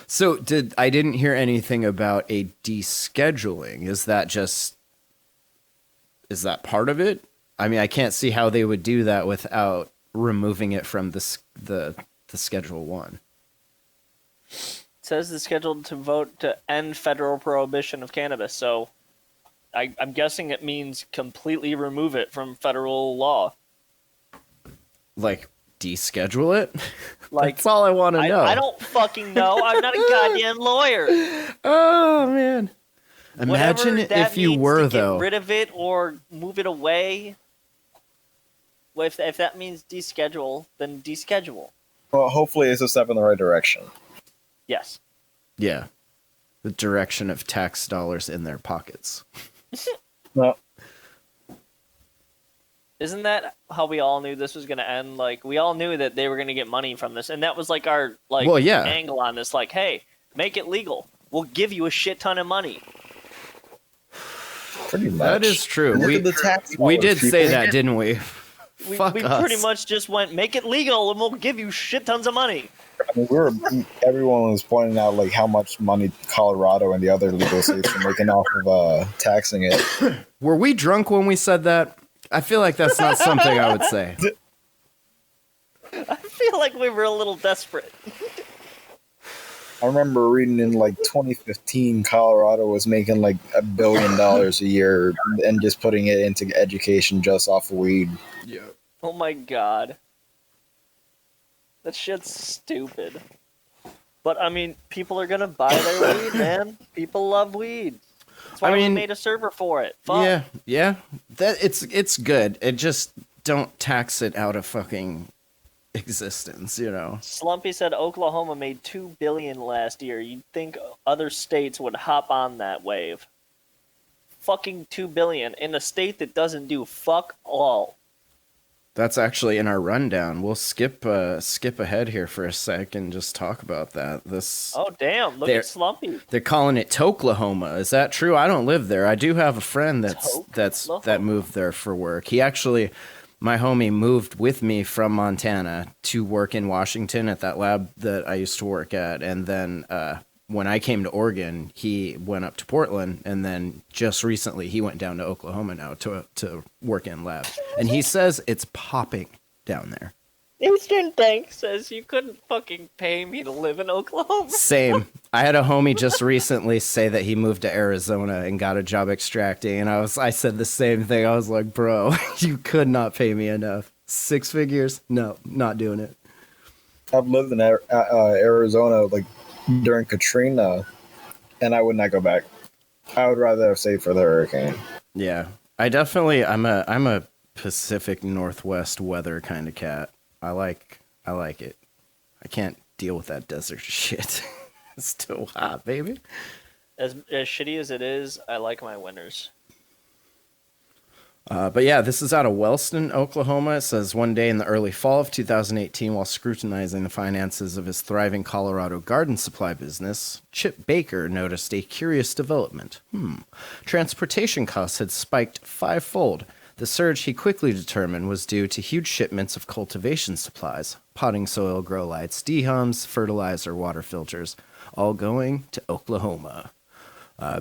[SPEAKER 6] So I didn't hear anything about a descheduling. Is that part of it? I mean, I can't see how they would do that without removing it from the Schedule 1.
[SPEAKER 7] It says it's scheduled to vote to end federal prohibition of cannabis. So I'm guessing it means completely remove it from federal law.
[SPEAKER 6] Like, deschedule it?
[SPEAKER 7] Like,
[SPEAKER 6] That's all I want to know.
[SPEAKER 7] I don't fucking know. I'm not a goddamn lawyer.
[SPEAKER 6] Oh, man.
[SPEAKER 7] Whatever
[SPEAKER 6] Imagine
[SPEAKER 7] that
[SPEAKER 6] if you
[SPEAKER 7] means
[SPEAKER 6] were,
[SPEAKER 7] to
[SPEAKER 6] though.
[SPEAKER 7] get rid of it or move it away. Well, if that means deschedule, then deschedule.
[SPEAKER 1] Well, hopefully it's a step in the right direction.
[SPEAKER 7] Yes.
[SPEAKER 6] Yeah. The direction of tax dollars in their pockets.
[SPEAKER 1] Well,
[SPEAKER 7] Isn't that how we all knew this was going to end? Like, we all knew that they were going to get money from this, and that was like our
[SPEAKER 6] Well, yeah.
[SPEAKER 7] angle on this. Like, hey, make it legal. We'll give you a shit ton of money.
[SPEAKER 1] pretty much.
[SPEAKER 6] That is true.
[SPEAKER 1] Look
[SPEAKER 6] We
[SPEAKER 1] at the tax
[SPEAKER 6] we
[SPEAKER 1] dollars,
[SPEAKER 6] did say
[SPEAKER 1] people.
[SPEAKER 6] that, didn't we?
[SPEAKER 7] We
[SPEAKER 6] Fuck us.
[SPEAKER 7] pretty much just went, make it legal, and we'll give you shit tons of money.
[SPEAKER 1] I mean, everyone was pointing out like how much money Colorado and the other legal states were making off of taxing it.
[SPEAKER 6] Were we drunk when we said that? I feel like that's not something I would say.
[SPEAKER 7] I feel like we were a little desperate.
[SPEAKER 1] I remember reading in like 2015, Colorado was making like $1 billion a year and just putting it into education just off of weed.
[SPEAKER 6] Yeah.
[SPEAKER 7] Oh my god. That shit's stupid. But, I mean, people are gonna buy their weed, man. People love weed. That's why
[SPEAKER 6] I
[SPEAKER 7] we
[SPEAKER 6] mean,
[SPEAKER 7] made a server for it. Fuck.
[SPEAKER 6] Yeah. That it's good. It just don't tax it out of fucking existence,
[SPEAKER 7] Slumpy said Oklahoma made $2 billion last year. You'd think other states would hop on that wave. Fucking $2 billion in a state that doesn't do fuck all.
[SPEAKER 6] That's actually in our rundown. We'll skip ahead here for a sec and just talk about that.
[SPEAKER 7] Oh damn! Look
[SPEAKER 6] They're-
[SPEAKER 7] at Slumpy.
[SPEAKER 6] They're calling it Toklahoma. Is that true? I don't live there. I do have a friend that
[SPEAKER 7] Toklahoma?
[SPEAKER 6] moved there for work. He actually my homie moved with me from Montana to work in Washington at that lab that I used to work at. And then when I came to Oregon, he went up to Portland. And then just recently, he went down to Oklahoma now to work in lab. And he says it's popping down there.
[SPEAKER 7] Eastern Tank says you couldn't fucking pay me to live in Oklahoma.
[SPEAKER 6] Same. I had a homie just recently say that he moved to Arizona and got a job extracting, and I said the same thing. I was like, bro, you could not pay me enough. 6 figures? No, not doing it.
[SPEAKER 1] I've lived in Arizona like during Katrina, and I would not go back. I would rather have stayed for the hurricane.
[SPEAKER 6] Yeah, I'm a Pacific Northwest weather kind of cat. I like it. I can't deal with that desert shit. It's too hot, baby.
[SPEAKER 7] As shitty as it is, I like my winters.
[SPEAKER 6] But yeah, this is out of Wellston, Oklahoma. It says one day in the early fall of 2018, while scrutinizing the finances of his thriving Colorado garden supply business, Chip Baker noticed a curious development. Transportation costs had spiked 5-fold. The surge, he quickly determined, was due to huge shipments of cultivation supplies, potting soil, grow lights, dehums, fertilizer, water filters, all going to Oklahoma.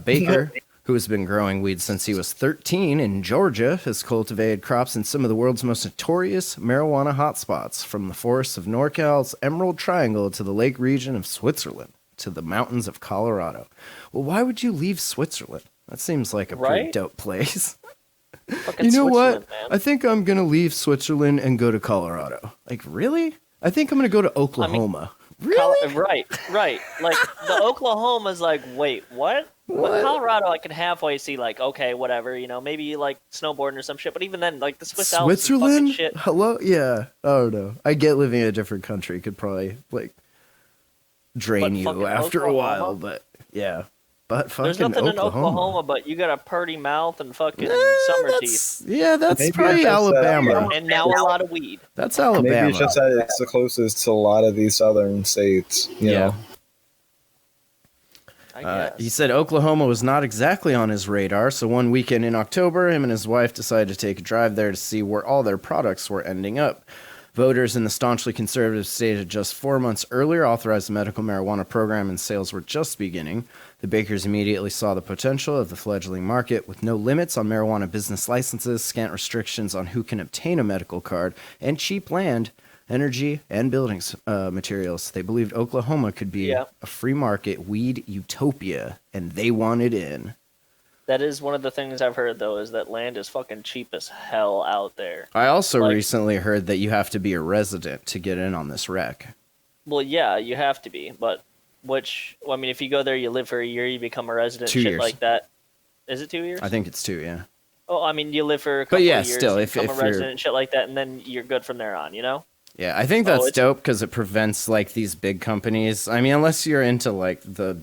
[SPEAKER 6] Baker, who has been growing weed since he was 13 in Georgia, has cultivated crops in some of the world's most notorious marijuana hotspots, from the forests of NorCal's Emerald Triangle to the lake region of Switzerland to the mountains of Colorado. Well, why would you leave Switzerland? That seems like a pretty
[SPEAKER 7] Right?
[SPEAKER 6] dope place.
[SPEAKER 7] Fucking
[SPEAKER 6] You know what?
[SPEAKER 7] Switzerland, man.
[SPEAKER 6] I think I'm going to leave Switzerland and go to Colorado. Like, really? I think I'm going to go to Oklahoma. Really?
[SPEAKER 7] Right. Like, the Oklahoma's like, wait, what? But Colorado, I can halfway see, like, okay, whatever, you know, maybe you like snowboarding or some shit, but even then, like, the Swiss Alps is fucking
[SPEAKER 6] Switzerland?
[SPEAKER 7] shit.
[SPEAKER 6] Hello? Yeah. I don't know. I get living in a different country could probably, like, drain
[SPEAKER 7] But
[SPEAKER 6] you
[SPEAKER 7] fucking
[SPEAKER 6] after a
[SPEAKER 7] Oklahoma?
[SPEAKER 6] while, but yeah. But fucking
[SPEAKER 7] There's nothing in Oklahoma, but you got a purty mouth and fucking summer teeth.
[SPEAKER 6] Yeah, that's
[SPEAKER 1] Maybe
[SPEAKER 6] probably
[SPEAKER 1] it's just,
[SPEAKER 6] Alabama.
[SPEAKER 7] And now a lot of weed.
[SPEAKER 6] That's Alabama.
[SPEAKER 1] Maybe it's just that it's the closest to a lot of these southern states. You know?
[SPEAKER 7] I guess.
[SPEAKER 6] He said Oklahoma was not exactly on his radar, so one weekend in October, him and his wife decided to take a drive there to see where all their products were ending up. Voters in the staunchly conservative state had just 4 months earlier authorized the medical marijuana program, and sales were just beginning. The Bakers immediately saw the potential of the fledgling market, with no limits on marijuana business licenses, scant restrictions on who can obtain a medical card, and cheap land, energy, and building materials. They believed Oklahoma could be a free market weed utopia, and they wanted in.
[SPEAKER 7] That is one of the things I've heard, though, is that land is fucking cheap as hell out there.
[SPEAKER 6] I also
[SPEAKER 7] Like-
[SPEAKER 6] recently heard that you have to be a resident to get in on this rec.
[SPEAKER 7] Well, yeah, you have to be, but I mean, if you go there, you live for a year, you become a resident,
[SPEAKER 6] 2
[SPEAKER 7] shit
[SPEAKER 6] years.
[SPEAKER 7] like that. Is it 2 years?
[SPEAKER 6] I think it's 2, yeah.
[SPEAKER 7] Oh, I mean, you live for a couple
[SPEAKER 6] yeah,
[SPEAKER 7] of years,
[SPEAKER 6] still,
[SPEAKER 7] you
[SPEAKER 6] if
[SPEAKER 7] become a
[SPEAKER 6] you're-
[SPEAKER 7] resident, and shit like that, and then you're good from there on, you know?
[SPEAKER 6] Yeah, I think
[SPEAKER 7] Oh,
[SPEAKER 6] that's
[SPEAKER 7] it's-
[SPEAKER 6] dope because it prevents like these big companies. I mean, unless you're into like the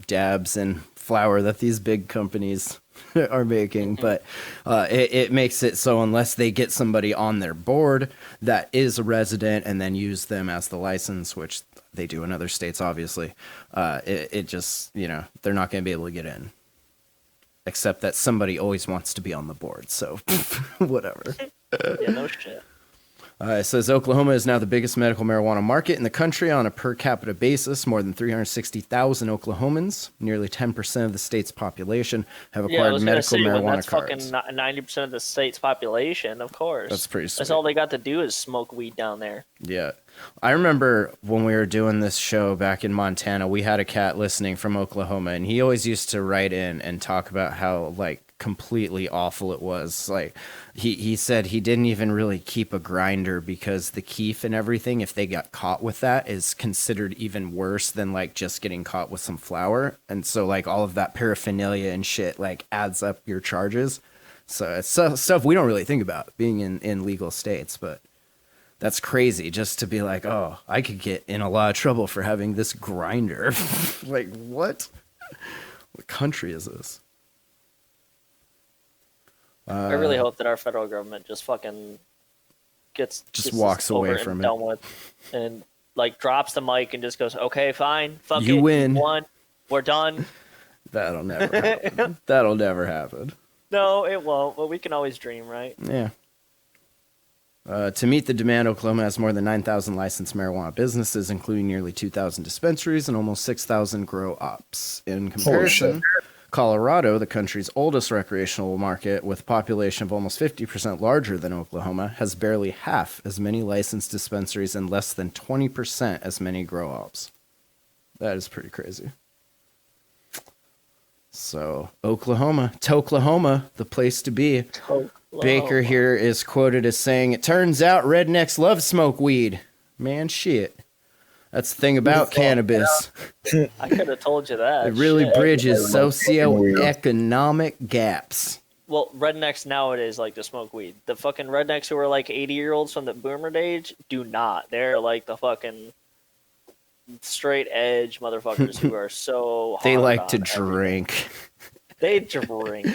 [SPEAKER 6] dabs and flour that these big companies are making, but it makes it so unless they get somebody on their board that is a resident and then use them as the license, which they do in other states, obviously, it just, you know, they're not going to be able to get in. Except that somebody always wants to be on the board, so whatever.
[SPEAKER 7] Yeah, no shit.
[SPEAKER 6] It says Oklahoma is now the biggest medical marijuana market in the country on a per capita basis. More than 360,000 Oklahomans, nearly 10% of the state's population, have
[SPEAKER 7] Yeah, I
[SPEAKER 6] acquired
[SPEAKER 7] was gonna
[SPEAKER 6] medical
[SPEAKER 7] say, when
[SPEAKER 6] marijuana
[SPEAKER 7] that's
[SPEAKER 6] cards.
[SPEAKER 7] fucking 90% of the state's population, of course.
[SPEAKER 6] That's pretty sweet.
[SPEAKER 7] That's all they got to do is smoke weed down there.
[SPEAKER 6] Yeah. I remember when we were doing this show back in Montana, we had a cat listening from Oklahoma, and he always used to write in and talk about how, like, completely awful it was. Like, he said he didn't even really keep a grinder because the keef and everything, if they got caught with that, is considered even worse than, like, just getting caught with some flour. And so, like, all of that paraphernalia and shit, like, adds up your charges. So it's stuff we don't really think about being in legal states, but that's crazy just to be like, oh, I could get in a lot of trouble for having this grinder. Like, what? What country is this?
[SPEAKER 7] I really hope that our federal government just fucking gets
[SPEAKER 6] walks
[SPEAKER 7] this
[SPEAKER 6] away
[SPEAKER 7] over
[SPEAKER 6] from
[SPEAKER 7] and
[SPEAKER 6] it.
[SPEAKER 7] done with, and like drops the mic and just goes, "Okay, fine, fuck
[SPEAKER 6] You
[SPEAKER 7] it,
[SPEAKER 6] win.
[SPEAKER 7] you won, we're done."
[SPEAKER 6] That'll never happen. That'll never happen.
[SPEAKER 7] No, it won't. But we can always dream, right?
[SPEAKER 6] Yeah. To meet the demand, Oklahoma has more than 9,000 licensed marijuana businesses, including nearly 2,000 dispensaries and almost 6,000 grow ops. In comparison, Colorado, the country's oldest recreational market, with a population of almost 50% larger than Oklahoma, has barely half as many licensed dispensaries and less than 20% as many grow ops. That is pretty crazy. So, Oklahoma, Toklahoma, the place to be. Baker here is quoted as saying, "It turns out rednecks love smoke weed." Man, shit. That's the thing about cannabis.
[SPEAKER 7] I could have told you that.
[SPEAKER 6] It really
[SPEAKER 7] Shit.
[SPEAKER 6] bridges socioeconomic gaps.
[SPEAKER 7] Well, rednecks nowadays like to smoke weed. The fucking rednecks who are like 80-year-olds from the boomer age do not. They're like the fucking straight edge motherfuckers who are so
[SPEAKER 6] They
[SPEAKER 7] hard
[SPEAKER 6] like
[SPEAKER 7] on
[SPEAKER 6] to
[SPEAKER 7] everything.
[SPEAKER 6] drink.
[SPEAKER 7] They drink.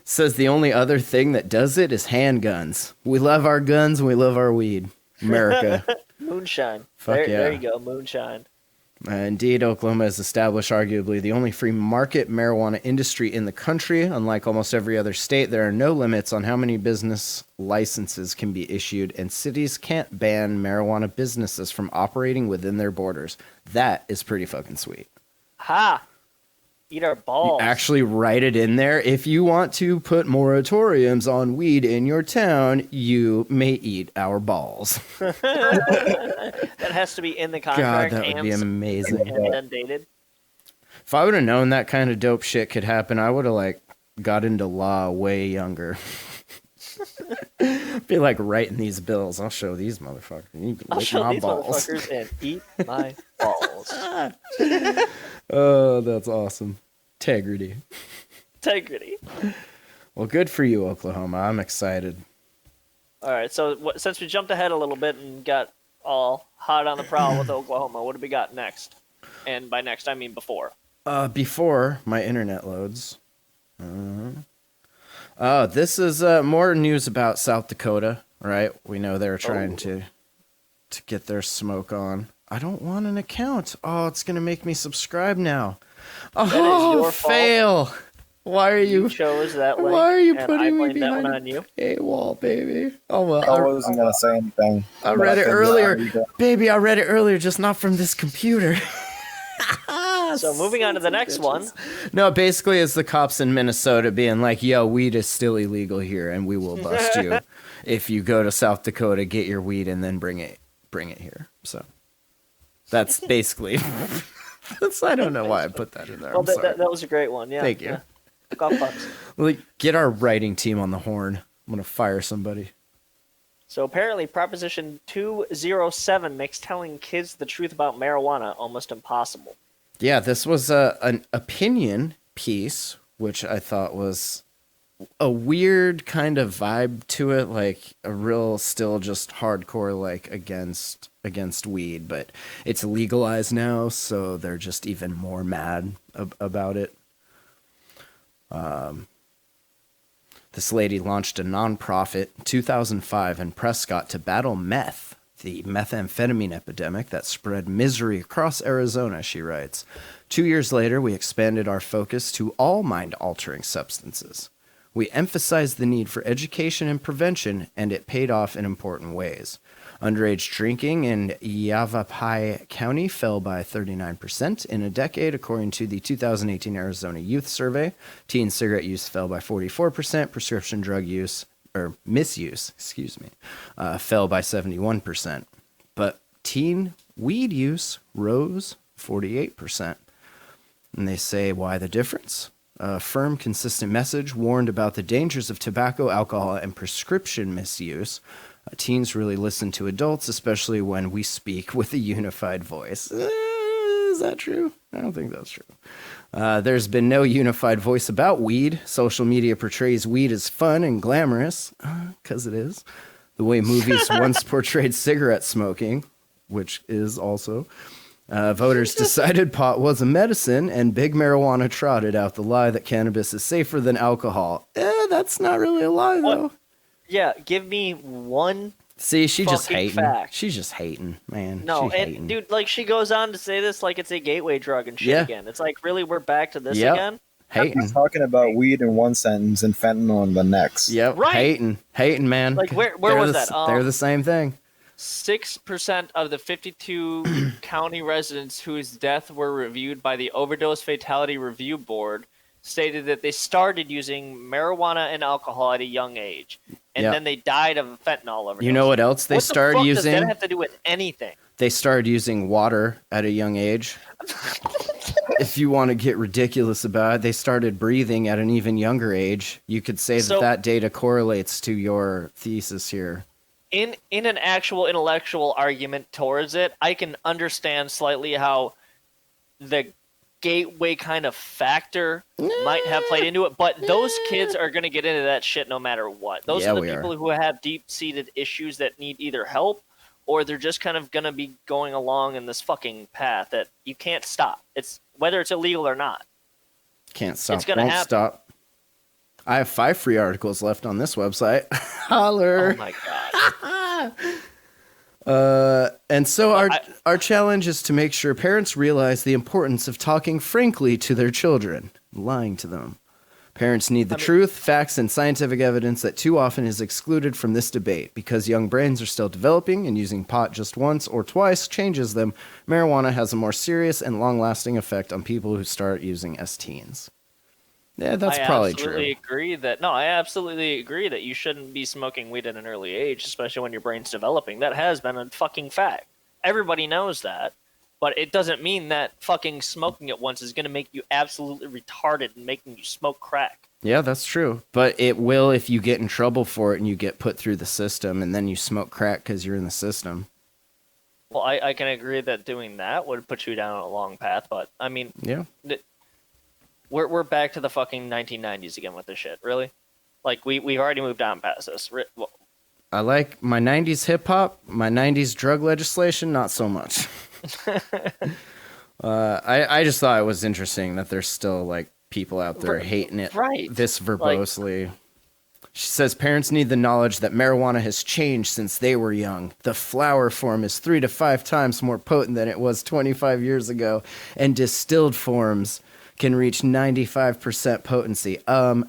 [SPEAKER 6] Says the only other thing that does it is handguns. We love our guns, we love our weed. America.
[SPEAKER 7] Moonshine.
[SPEAKER 6] Fuck
[SPEAKER 7] There
[SPEAKER 6] yeah.
[SPEAKER 7] you go, moonshine.
[SPEAKER 6] Indeed, Oklahoma has established arguably the only free market marijuana industry in the country. Unlike almost every other state, there are no limits on how many business licenses can be issued, and cities can't ban marijuana businesses from operating within their borders. That is pretty fucking sweet.
[SPEAKER 7] Ha! Eat our balls.
[SPEAKER 6] Actually write it in there. If you want to put moratoriums on weed in your town, you may eat our balls.
[SPEAKER 7] That has to be in the
[SPEAKER 6] God,
[SPEAKER 7] contract.
[SPEAKER 6] that would be
[SPEAKER 7] and
[SPEAKER 6] amazing.
[SPEAKER 7] and then dated.
[SPEAKER 6] If I would have known that kind of dope shit could happen, I would have like got into law way younger. Be like writing these bills. I'll show these motherfuckers. You can
[SPEAKER 7] I'll
[SPEAKER 6] lick
[SPEAKER 7] show
[SPEAKER 6] my
[SPEAKER 7] these
[SPEAKER 6] balls.
[SPEAKER 7] motherfuckers and eat my balls.
[SPEAKER 6] Oh, that's awesome. Integrity.
[SPEAKER 7] Integrity.
[SPEAKER 6] Well, good for you, Oklahoma. I'm excited.
[SPEAKER 7] All right, so since we jumped ahead a little bit and got all hot on the prowl with Oklahoma, what do we got next? And by next, I mean before.
[SPEAKER 6] Before my internet loads. This is more news about South Dakota, right? We know they're trying to get their smoke on. I don't want an account. Oh, it's going to make me subscribe now. Oh,
[SPEAKER 7] your fault.
[SPEAKER 6] fail. Why are you
[SPEAKER 7] chose that link?
[SPEAKER 6] Why are you
[SPEAKER 7] and
[SPEAKER 6] putting
[SPEAKER 7] I
[SPEAKER 6] me
[SPEAKER 7] blamed that
[SPEAKER 6] behind
[SPEAKER 7] one on you?
[SPEAKER 6] a paywall, baby? Oh, well.
[SPEAKER 1] I wasn't gonna say anything.
[SPEAKER 6] I
[SPEAKER 1] but
[SPEAKER 6] read it
[SPEAKER 1] think
[SPEAKER 6] earlier.
[SPEAKER 1] it's already
[SPEAKER 6] Baby, I read it earlier, just not from this computer.
[SPEAKER 7] So moving on to the next one.
[SPEAKER 6] No, basically it's the cops in Minnesota being like, yo, weed is still illegal here and we will bust you if you go to South Dakota, get your weed and then bring it here. So that's basically I don't know why I put that in there.
[SPEAKER 7] Well,
[SPEAKER 6] I'm sorry.
[SPEAKER 7] that was a great one. Yeah.
[SPEAKER 6] Thank you.
[SPEAKER 7] Yeah. Golf bucks.
[SPEAKER 6] Like, get our writing team on the horn. I'm gonna fire somebody.
[SPEAKER 7] So apparently, Proposition 207 makes telling kids the truth about marijuana almost impossible.
[SPEAKER 6] Yeah, this was an opinion piece, which I thought was a weird kind of vibe to it, like a real still just hardcore like against weed, but it's legalized now, so they're just even more mad about it. This lady launched a nonprofit in 2005 in Prescott to battle meth, the methamphetamine epidemic that spread misery across Arizona, she writes. 2 years later, we expanded our focus to all mind-altering substances. We emphasized the need for education and prevention, and it paid off in important ways. Underage drinking in Yavapai County fell by 39% in a decade, according to the 2018 Arizona Youth Survey. Teen cigarette use fell by 44%. Prescription drug use, or misuse, fell by 71%. But teen weed use rose 48%. And they say, why the difference? A firm, consistent message warned about the dangers of tobacco, alcohol, and prescription misuse. Teens really listen to adults, especially when we speak with a unified voice. Is that true? I don't think that's true. There's been no unified voice about weed. Social media portrays weed as fun and glamorous, because it is. The way movies once portrayed cigarette smoking, which is also. Voters decided pot was a medicine, and big marijuana trotted out the lie that cannabis is safer than alcohol. That's not really a lie, though.
[SPEAKER 7] What? Yeah, give me one.
[SPEAKER 6] See, she just
[SPEAKER 7] fucking
[SPEAKER 6] hating.
[SPEAKER 7] fact.
[SPEAKER 6] She's just hating, man.
[SPEAKER 7] No,
[SPEAKER 6] She's
[SPEAKER 7] and
[SPEAKER 6] hating.
[SPEAKER 7] dude, like she goes on to say this like it's a gateway drug and shit
[SPEAKER 6] Yeah.
[SPEAKER 7] again. It's like, really, we're back to this
[SPEAKER 6] Yep.
[SPEAKER 7] again?
[SPEAKER 6] Hating.
[SPEAKER 1] He's talking about weed in one sentence and fentanyl in the next.
[SPEAKER 6] Yep.
[SPEAKER 7] Right.
[SPEAKER 6] Hating, man.
[SPEAKER 7] Like, where
[SPEAKER 6] They're
[SPEAKER 7] was
[SPEAKER 6] the-
[SPEAKER 7] that?
[SPEAKER 6] They're the same thing.
[SPEAKER 7] 6% of the 52 county residents whose death were reviewed by the Overdose Fatality Review Board stated that they started using marijuana and alcohol at a young age, and
[SPEAKER 6] Yeah.
[SPEAKER 7] then they died of fentanyl overdose.
[SPEAKER 6] You know what else they
[SPEAKER 7] What the
[SPEAKER 6] started
[SPEAKER 7] fuck
[SPEAKER 6] using?
[SPEAKER 7] Does that have to do with anything?
[SPEAKER 6] They started using water at a young age. If you want to get ridiculous about it, they started breathing at an even younger age. You could say
[SPEAKER 7] So-
[SPEAKER 6] that data correlates to your thesis here.
[SPEAKER 7] In an actual intellectual argument towards it, I can understand slightly how the gateway kind of factor might have played into it, but those kids are going to get into that shit no matter what. Those
[SPEAKER 6] Yeah,
[SPEAKER 7] are the
[SPEAKER 6] we are.
[SPEAKER 7] people who have deep-seated issues that need either help or they're just kind of going to be going along in this fucking path that you can't stop. It's whether it's illegal or not.
[SPEAKER 6] Can't stop.
[SPEAKER 7] It's gonna
[SPEAKER 6] Won't
[SPEAKER 7] happen.
[SPEAKER 6] stop. I have 5 free articles left on this website. Holler.
[SPEAKER 7] Oh my god.
[SPEAKER 6] And so our challenge is to make sure parents realize the importance of talking frankly to their children, lying to them. Parents need the truth, facts, and scientific evidence that too often is excluded from this debate. Because young brains are still developing and using pot just once or twice changes them, marijuana has a more serious and long-lasting effect on people who start using as teens. Yeah, that's probably
[SPEAKER 7] I absolutely
[SPEAKER 6] true.
[SPEAKER 7] agree that I absolutely agree that you shouldn't be smoking weed at an early age, especially when your brain's developing. That has been a fucking fact. Everybody knows that, but it doesn't mean that fucking smoking it once is going to make you absolutely retarded and making you smoke crack.
[SPEAKER 6] Yeah, that's true. But it will if you get in trouble for it and you get put through the system and then you smoke crack because you're in the system.
[SPEAKER 7] Well, I can agree that doing that would put you down a long path, but I mean,
[SPEAKER 6] Yeah.
[SPEAKER 7] we're back to the fucking 1990s again with this shit. Really, like we've already moved on past this. Well,
[SPEAKER 6] I like my 90s hip hop, my 90s drug legislation, not so much. I just thought it was interesting that there's still like people out there hating it
[SPEAKER 7] right.
[SPEAKER 6] this verbosely. She says parents need the knowledge that marijuana has changed since they were young. The flower form is 3 to 5 times more potent than it was 25 years ago, and distilled forms can reach 95% potency.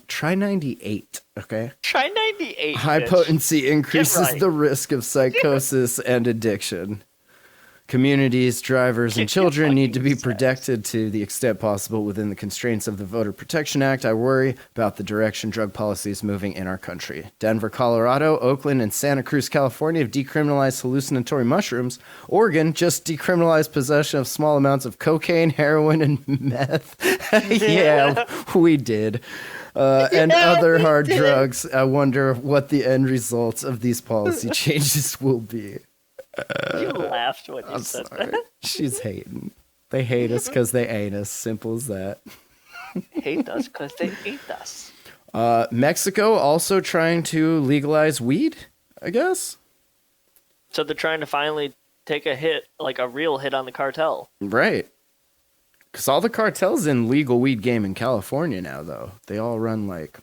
[SPEAKER 6] Try 98, okay?
[SPEAKER 7] Try 98.
[SPEAKER 6] High
[SPEAKER 7] bitch.
[SPEAKER 6] potency increases
[SPEAKER 7] right.
[SPEAKER 6] the risk of psychosis and addiction. Communities, drivers, and
[SPEAKER 7] Get your
[SPEAKER 6] children need to be
[SPEAKER 7] fucking sense.
[SPEAKER 6] protected to the extent possible within the constraints of the Voter Protection Act. I worry about the direction drug policy is moving in our country. Denver, Colorado, Oakland, and Santa Cruz, California have decriminalized hallucinatory mushrooms. Oregon just decriminalized possession of small amounts of cocaine, heroin, and meth. Yeah, we did. And other hard drugs. I wonder what the end results of these policy changes will be.
[SPEAKER 7] You laughed when you
[SPEAKER 6] I'm
[SPEAKER 7] said
[SPEAKER 6] sorry.
[SPEAKER 7] that.
[SPEAKER 6] She's hating. They hate us because they ain't us. Simple as that.
[SPEAKER 7] Hate us because they hate us.
[SPEAKER 6] Mexico also trying to legalize weed, I guess.
[SPEAKER 7] So they're trying to finally take a hit, like a real hit on the cartel.
[SPEAKER 6] Right. Because all the cartels in legal weed game in California now, though. They all run like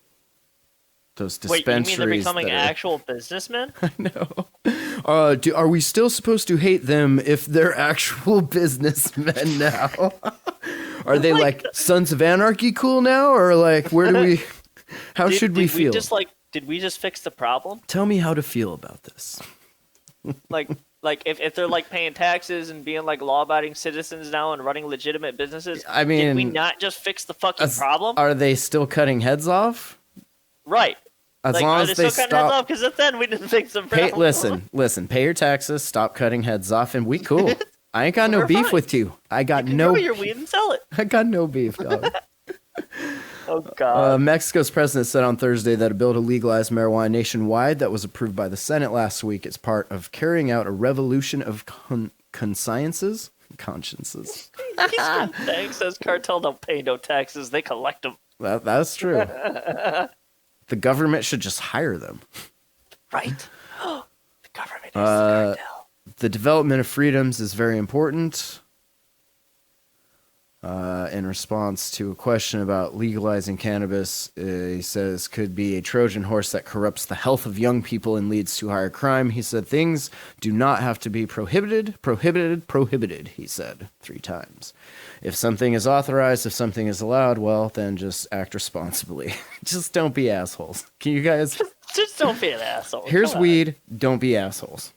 [SPEAKER 6] those
[SPEAKER 7] Wait, you mean
[SPEAKER 6] dispensaries.
[SPEAKER 7] they're becoming
[SPEAKER 6] that are-
[SPEAKER 7] actual businessmen?
[SPEAKER 6] No. Are we still supposed to hate them if they're actual businessmen now? Are they like Sons of Anarchy cool now? Or like, where do we, how should we feel?
[SPEAKER 7] Did we just fix the problem?
[SPEAKER 6] Tell me how to feel about this.
[SPEAKER 7] Like if they're like paying taxes and being like law-abiding citizens now and running legitimate businesses,
[SPEAKER 6] I
[SPEAKER 7] did we
[SPEAKER 6] mean,
[SPEAKER 7] not just fix the fucking problem?
[SPEAKER 6] Are they still cutting heads off?
[SPEAKER 7] Right.
[SPEAKER 6] As
[SPEAKER 7] Like,
[SPEAKER 6] long
[SPEAKER 7] are
[SPEAKER 6] as
[SPEAKER 7] they
[SPEAKER 6] they
[SPEAKER 7] still cutting heads
[SPEAKER 6] stop.
[SPEAKER 7] off? Because then we didn't fix the
[SPEAKER 6] Pay,
[SPEAKER 7] problem.
[SPEAKER 6] listen. Pay your taxes. Stop cutting heads off, and we cool. I ain't got no
[SPEAKER 7] We're
[SPEAKER 6] beef
[SPEAKER 7] fine.
[SPEAKER 6] with you. I got
[SPEAKER 7] You can
[SPEAKER 6] no.
[SPEAKER 7] grow your weed and sell it.
[SPEAKER 6] I got no beef, dog.
[SPEAKER 7] Oh God.
[SPEAKER 6] Mexico's president said on Thursday that a bill to legalize marijuana nationwide that was approved by the Senate last week is part of carrying out a revolution of consciences.
[SPEAKER 7] Thanks. Says cartel don't pay no taxes; they collect them.
[SPEAKER 6] That's true. The government should just hire them.
[SPEAKER 7] Right. The government is the cartel.
[SPEAKER 6] The development of freedoms is very important. In response to a question about legalizing cannabis, he says could be a Trojan horse that corrupts the health of young people and leads to higher crime. He said things do not have to be prohibited, he said 3 times. If something is authorized, if something is allowed, well, then just act responsibly. Just don't be assholes. Can you guys...
[SPEAKER 7] Just don't be an asshole.
[SPEAKER 6] Here's
[SPEAKER 7] Come on.
[SPEAKER 6] weed, don't be assholes.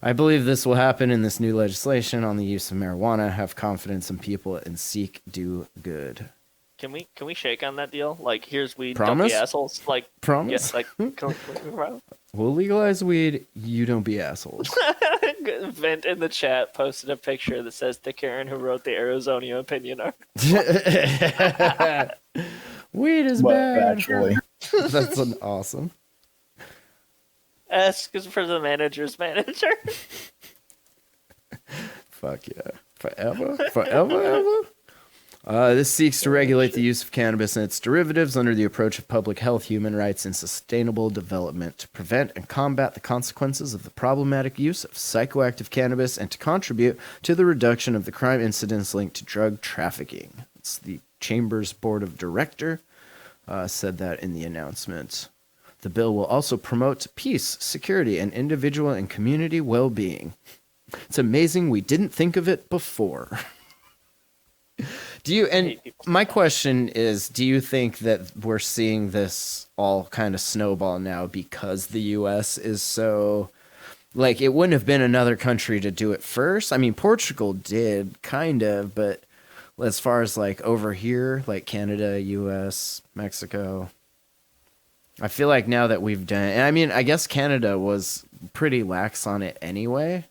[SPEAKER 6] I believe this will happen in this new legislation on the use of marijuana. Have confidence in people and seek do good.
[SPEAKER 7] Can we shake on that deal? Like, here's weed,
[SPEAKER 6] Promise?
[SPEAKER 7] don't be assholes. Like,
[SPEAKER 6] Promise?
[SPEAKER 7] Yeah, like, can we-
[SPEAKER 6] We'll legalize weed, you don't be assholes.
[SPEAKER 7] Vent in the chat posted a picture that says the Karen who wrote the Arizona opinion article.
[SPEAKER 6] Weed is
[SPEAKER 1] But
[SPEAKER 6] bad.
[SPEAKER 1] actually,
[SPEAKER 6] That's an awesome.
[SPEAKER 7] Ask for the manager's manager.
[SPEAKER 6] Fuck yeah. Forever? This seeks to regulate the use of cannabis and its derivatives under the approach of public health, human rights, and sustainable development to prevent and combat the consequences of the problematic use of psychoactive cannabis and to contribute to the reduction of the crime incidents linked to drug trafficking. It's the Chamber's Board of Director said that in the announcement. The bill will also promote peace, security, and individual and community well-being. It's amazing we didn't think of it before. My question is, do you think that we're seeing this all kind of snowball now because the U.S. is so... Like, it wouldn't have been another country to do it first. I mean, Portugal did, kind of, but as far as, like, over here, like Canada, U.S., Mexico... I feel like now that we've done... And I mean, I guess Canada was pretty lax on it anyway.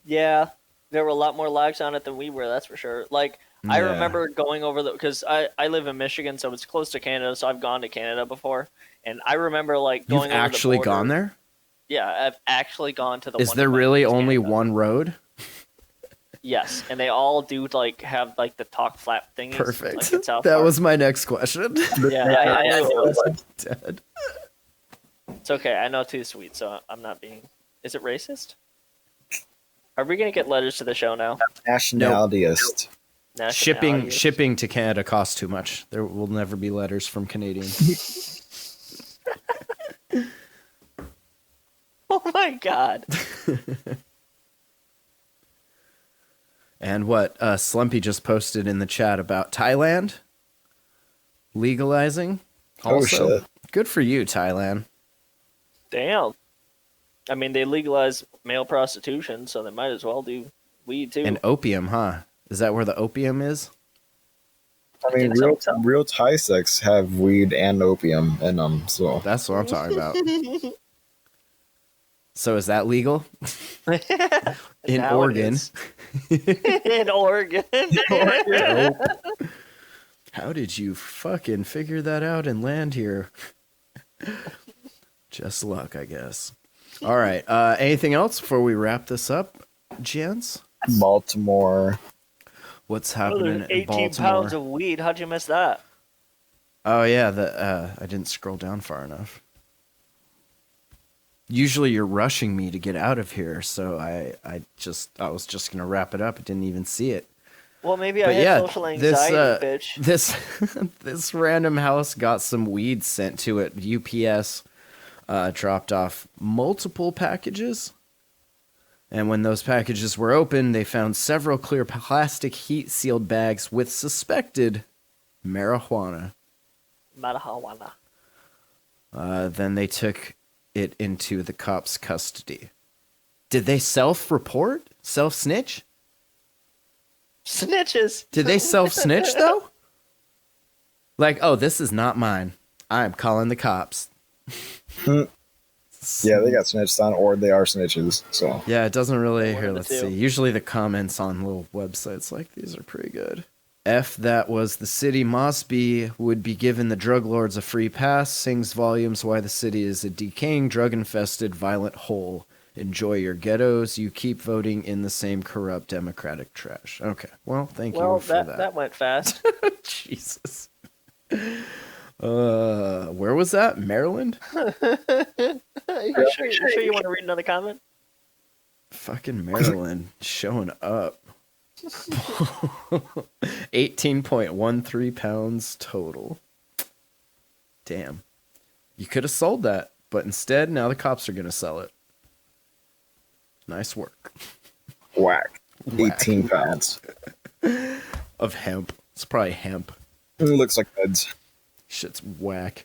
[SPEAKER 7] Yeah, there were a lot more lags on it than we were, that's for sure. Like, I
[SPEAKER 6] Yeah.
[SPEAKER 7] remember going over because I live in Michigan, so it's close to Canada, so I've gone to Canada before. And I remember, like, going
[SPEAKER 6] You've
[SPEAKER 7] over
[SPEAKER 6] actually
[SPEAKER 7] the border.
[SPEAKER 6] gone there?
[SPEAKER 7] Yeah, I've actually gone to the
[SPEAKER 6] Is
[SPEAKER 7] one
[SPEAKER 6] there
[SPEAKER 7] in
[SPEAKER 6] really
[SPEAKER 7] Canada.
[SPEAKER 6] only one road?
[SPEAKER 7] Yes, and they all do, like, have, like, the talk flap thingies.
[SPEAKER 6] Perfect.
[SPEAKER 7] Like in South
[SPEAKER 6] That
[SPEAKER 7] Park.
[SPEAKER 6] was my next question.
[SPEAKER 7] Yeah, I knew it was.
[SPEAKER 6] Dead.
[SPEAKER 7] It's okay, I know Too Sweet, so I'm not being... Is it racist? Are we going to get letters to the show now?
[SPEAKER 1] nationalityist.
[SPEAKER 7] Nationality?
[SPEAKER 6] Shipping to Canada costs too much. There will never be letters from Canadians.
[SPEAKER 7] Oh my god.
[SPEAKER 6] And what Slumpy just posted in the chat about Thailand legalizing.
[SPEAKER 1] Oh,
[SPEAKER 6] Also,
[SPEAKER 1] shit.
[SPEAKER 6] good for you, Thailand.
[SPEAKER 7] Damn. I mean, they legalized male prostitution, so they might as well do weed too.
[SPEAKER 6] And opium, huh? Is that where the opium is?
[SPEAKER 1] I mean,
[SPEAKER 7] think so.
[SPEAKER 1] real Thai sects have weed and opium in them, so
[SPEAKER 6] That's what I'm talking about. So is that legal? In
[SPEAKER 7] Now it
[SPEAKER 6] Oregon.
[SPEAKER 7] is. In Oregon.
[SPEAKER 6] How did you fucking figure that out and land here? Just luck, I guess. All right. Anything else before we wrap this up, gents?
[SPEAKER 1] Baltimore.
[SPEAKER 6] What's
[SPEAKER 7] Other
[SPEAKER 6] happening
[SPEAKER 7] than
[SPEAKER 6] in
[SPEAKER 7] 18
[SPEAKER 6] Baltimore?
[SPEAKER 7] pounds of weed. How'd you miss that?
[SPEAKER 6] Oh yeah, I didn't scroll down far enough. Usually you're rushing me to get out of here, so I was just gonna wrap it up. I didn't even see it.
[SPEAKER 7] Well, maybe I
[SPEAKER 6] But
[SPEAKER 7] had
[SPEAKER 6] yeah,
[SPEAKER 7] social anxiety, bitch.
[SPEAKER 6] this random house got some weed sent to it. UPS dropped off multiple packages, and when those packages were opened, they found several clear plastic heat-sealed bags with suspected marijuana.
[SPEAKER 7] Marijuana.
[SPEAKER 6] Then they took it into the cops' custody. Did they self-report? Self-snitch?
[SPEAKER 7] Snitches.
[SPEAKER 6] Did they self-snitch, though? Like, oh, this is not mine. I'm calling the cops.
[SPEAKER 1] Yeah, they got snitched on, or they are snitches. So
[SPEAKER 6] Yeah, it doesn't really...
[SPEAKER 7] One
[SPEAKER 6] Here,
[SPEAKER 7] of the
[SPEAKER 6] let's
[SPEAKER 7] two.
[SPEAKER 6] see. Usually the comments on little websites like these are pretty good. F that was the city Mosby would be given the drug lords a free pass. Sings volumes why the city is a decaying, drug-infested, violent hole. Enjoy your ghettos. You keep voting in the same corrupt democratic trash. Okay, well, thank
[SPEAKER 7] Well,
[SPEAKER 6] you for
[SPEAKER 7] that went fast.
[SPEAKER 6] Jesus. Where was that? Maryland?
[SPEAKER 7] You sure you want to read another comment?
[SPEAKER 6] Fucking Maryland showing up. 18.13 pounds total. Damn. You could have sold that, but instead, now the cops are going to sell it. Nice work.
[SPEAKER 1] Whack. 18 pounds.
[SPEAKER 6] Of hemp. It's probably hemp.
[SPEAKER 1] It looks like meds.
[SPEAKER 6] Shit's whack.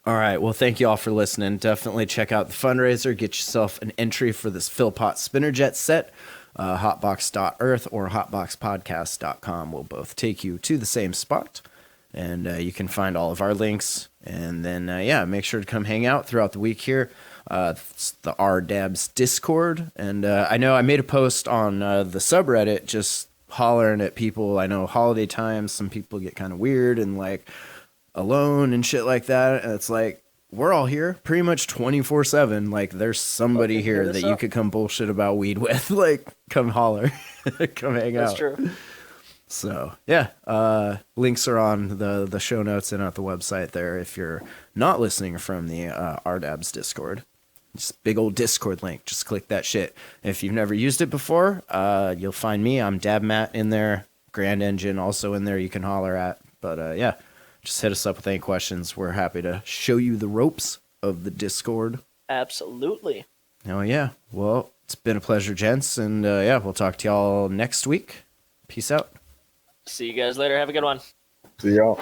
[SPEAKER 6] All right. Well, thank you all for listening. Definitely check out the fundraiser. Get yourself an entry for this Philpott Spinnerjet set. Hotbox.earth or hotboxpodcast.com will both take you to the same spot. And you can find all of our links. And then, make sure to come hang out throughout the week here. It's the RDabs Discord. And I know I made a post on the subreddit just hollering at people. I know holiday times, some people get kind of weird and like alone and shit like that. And it's like, we're all here pretty much 24/7. Like there's somebody here that you could come bullshit about weed with. Like come holler, come hang out.
[SPEAKER 7] That's true.
[SPEAKER 6] So links are on the show notes and at the website there. If you're not listening from the RDabs Discord, just big old Discord link. Just click that shit. If you've never used it before, you'll find me. I'm DabMatt in there. Grand Engine also in there. You can holler at. But just hit us up with any questions. We're happy to show you the ropes of the Discord.
[SPEAKER 7] Absolutely.
[SPEAKER 6] Oh yeah. Well, it's been a pleasure, gents, and we'll talk to y'all next week. Peace out.
[SPEAKER 7] See you guys later. Have a good one.
[SPEAKER 1] See y'all.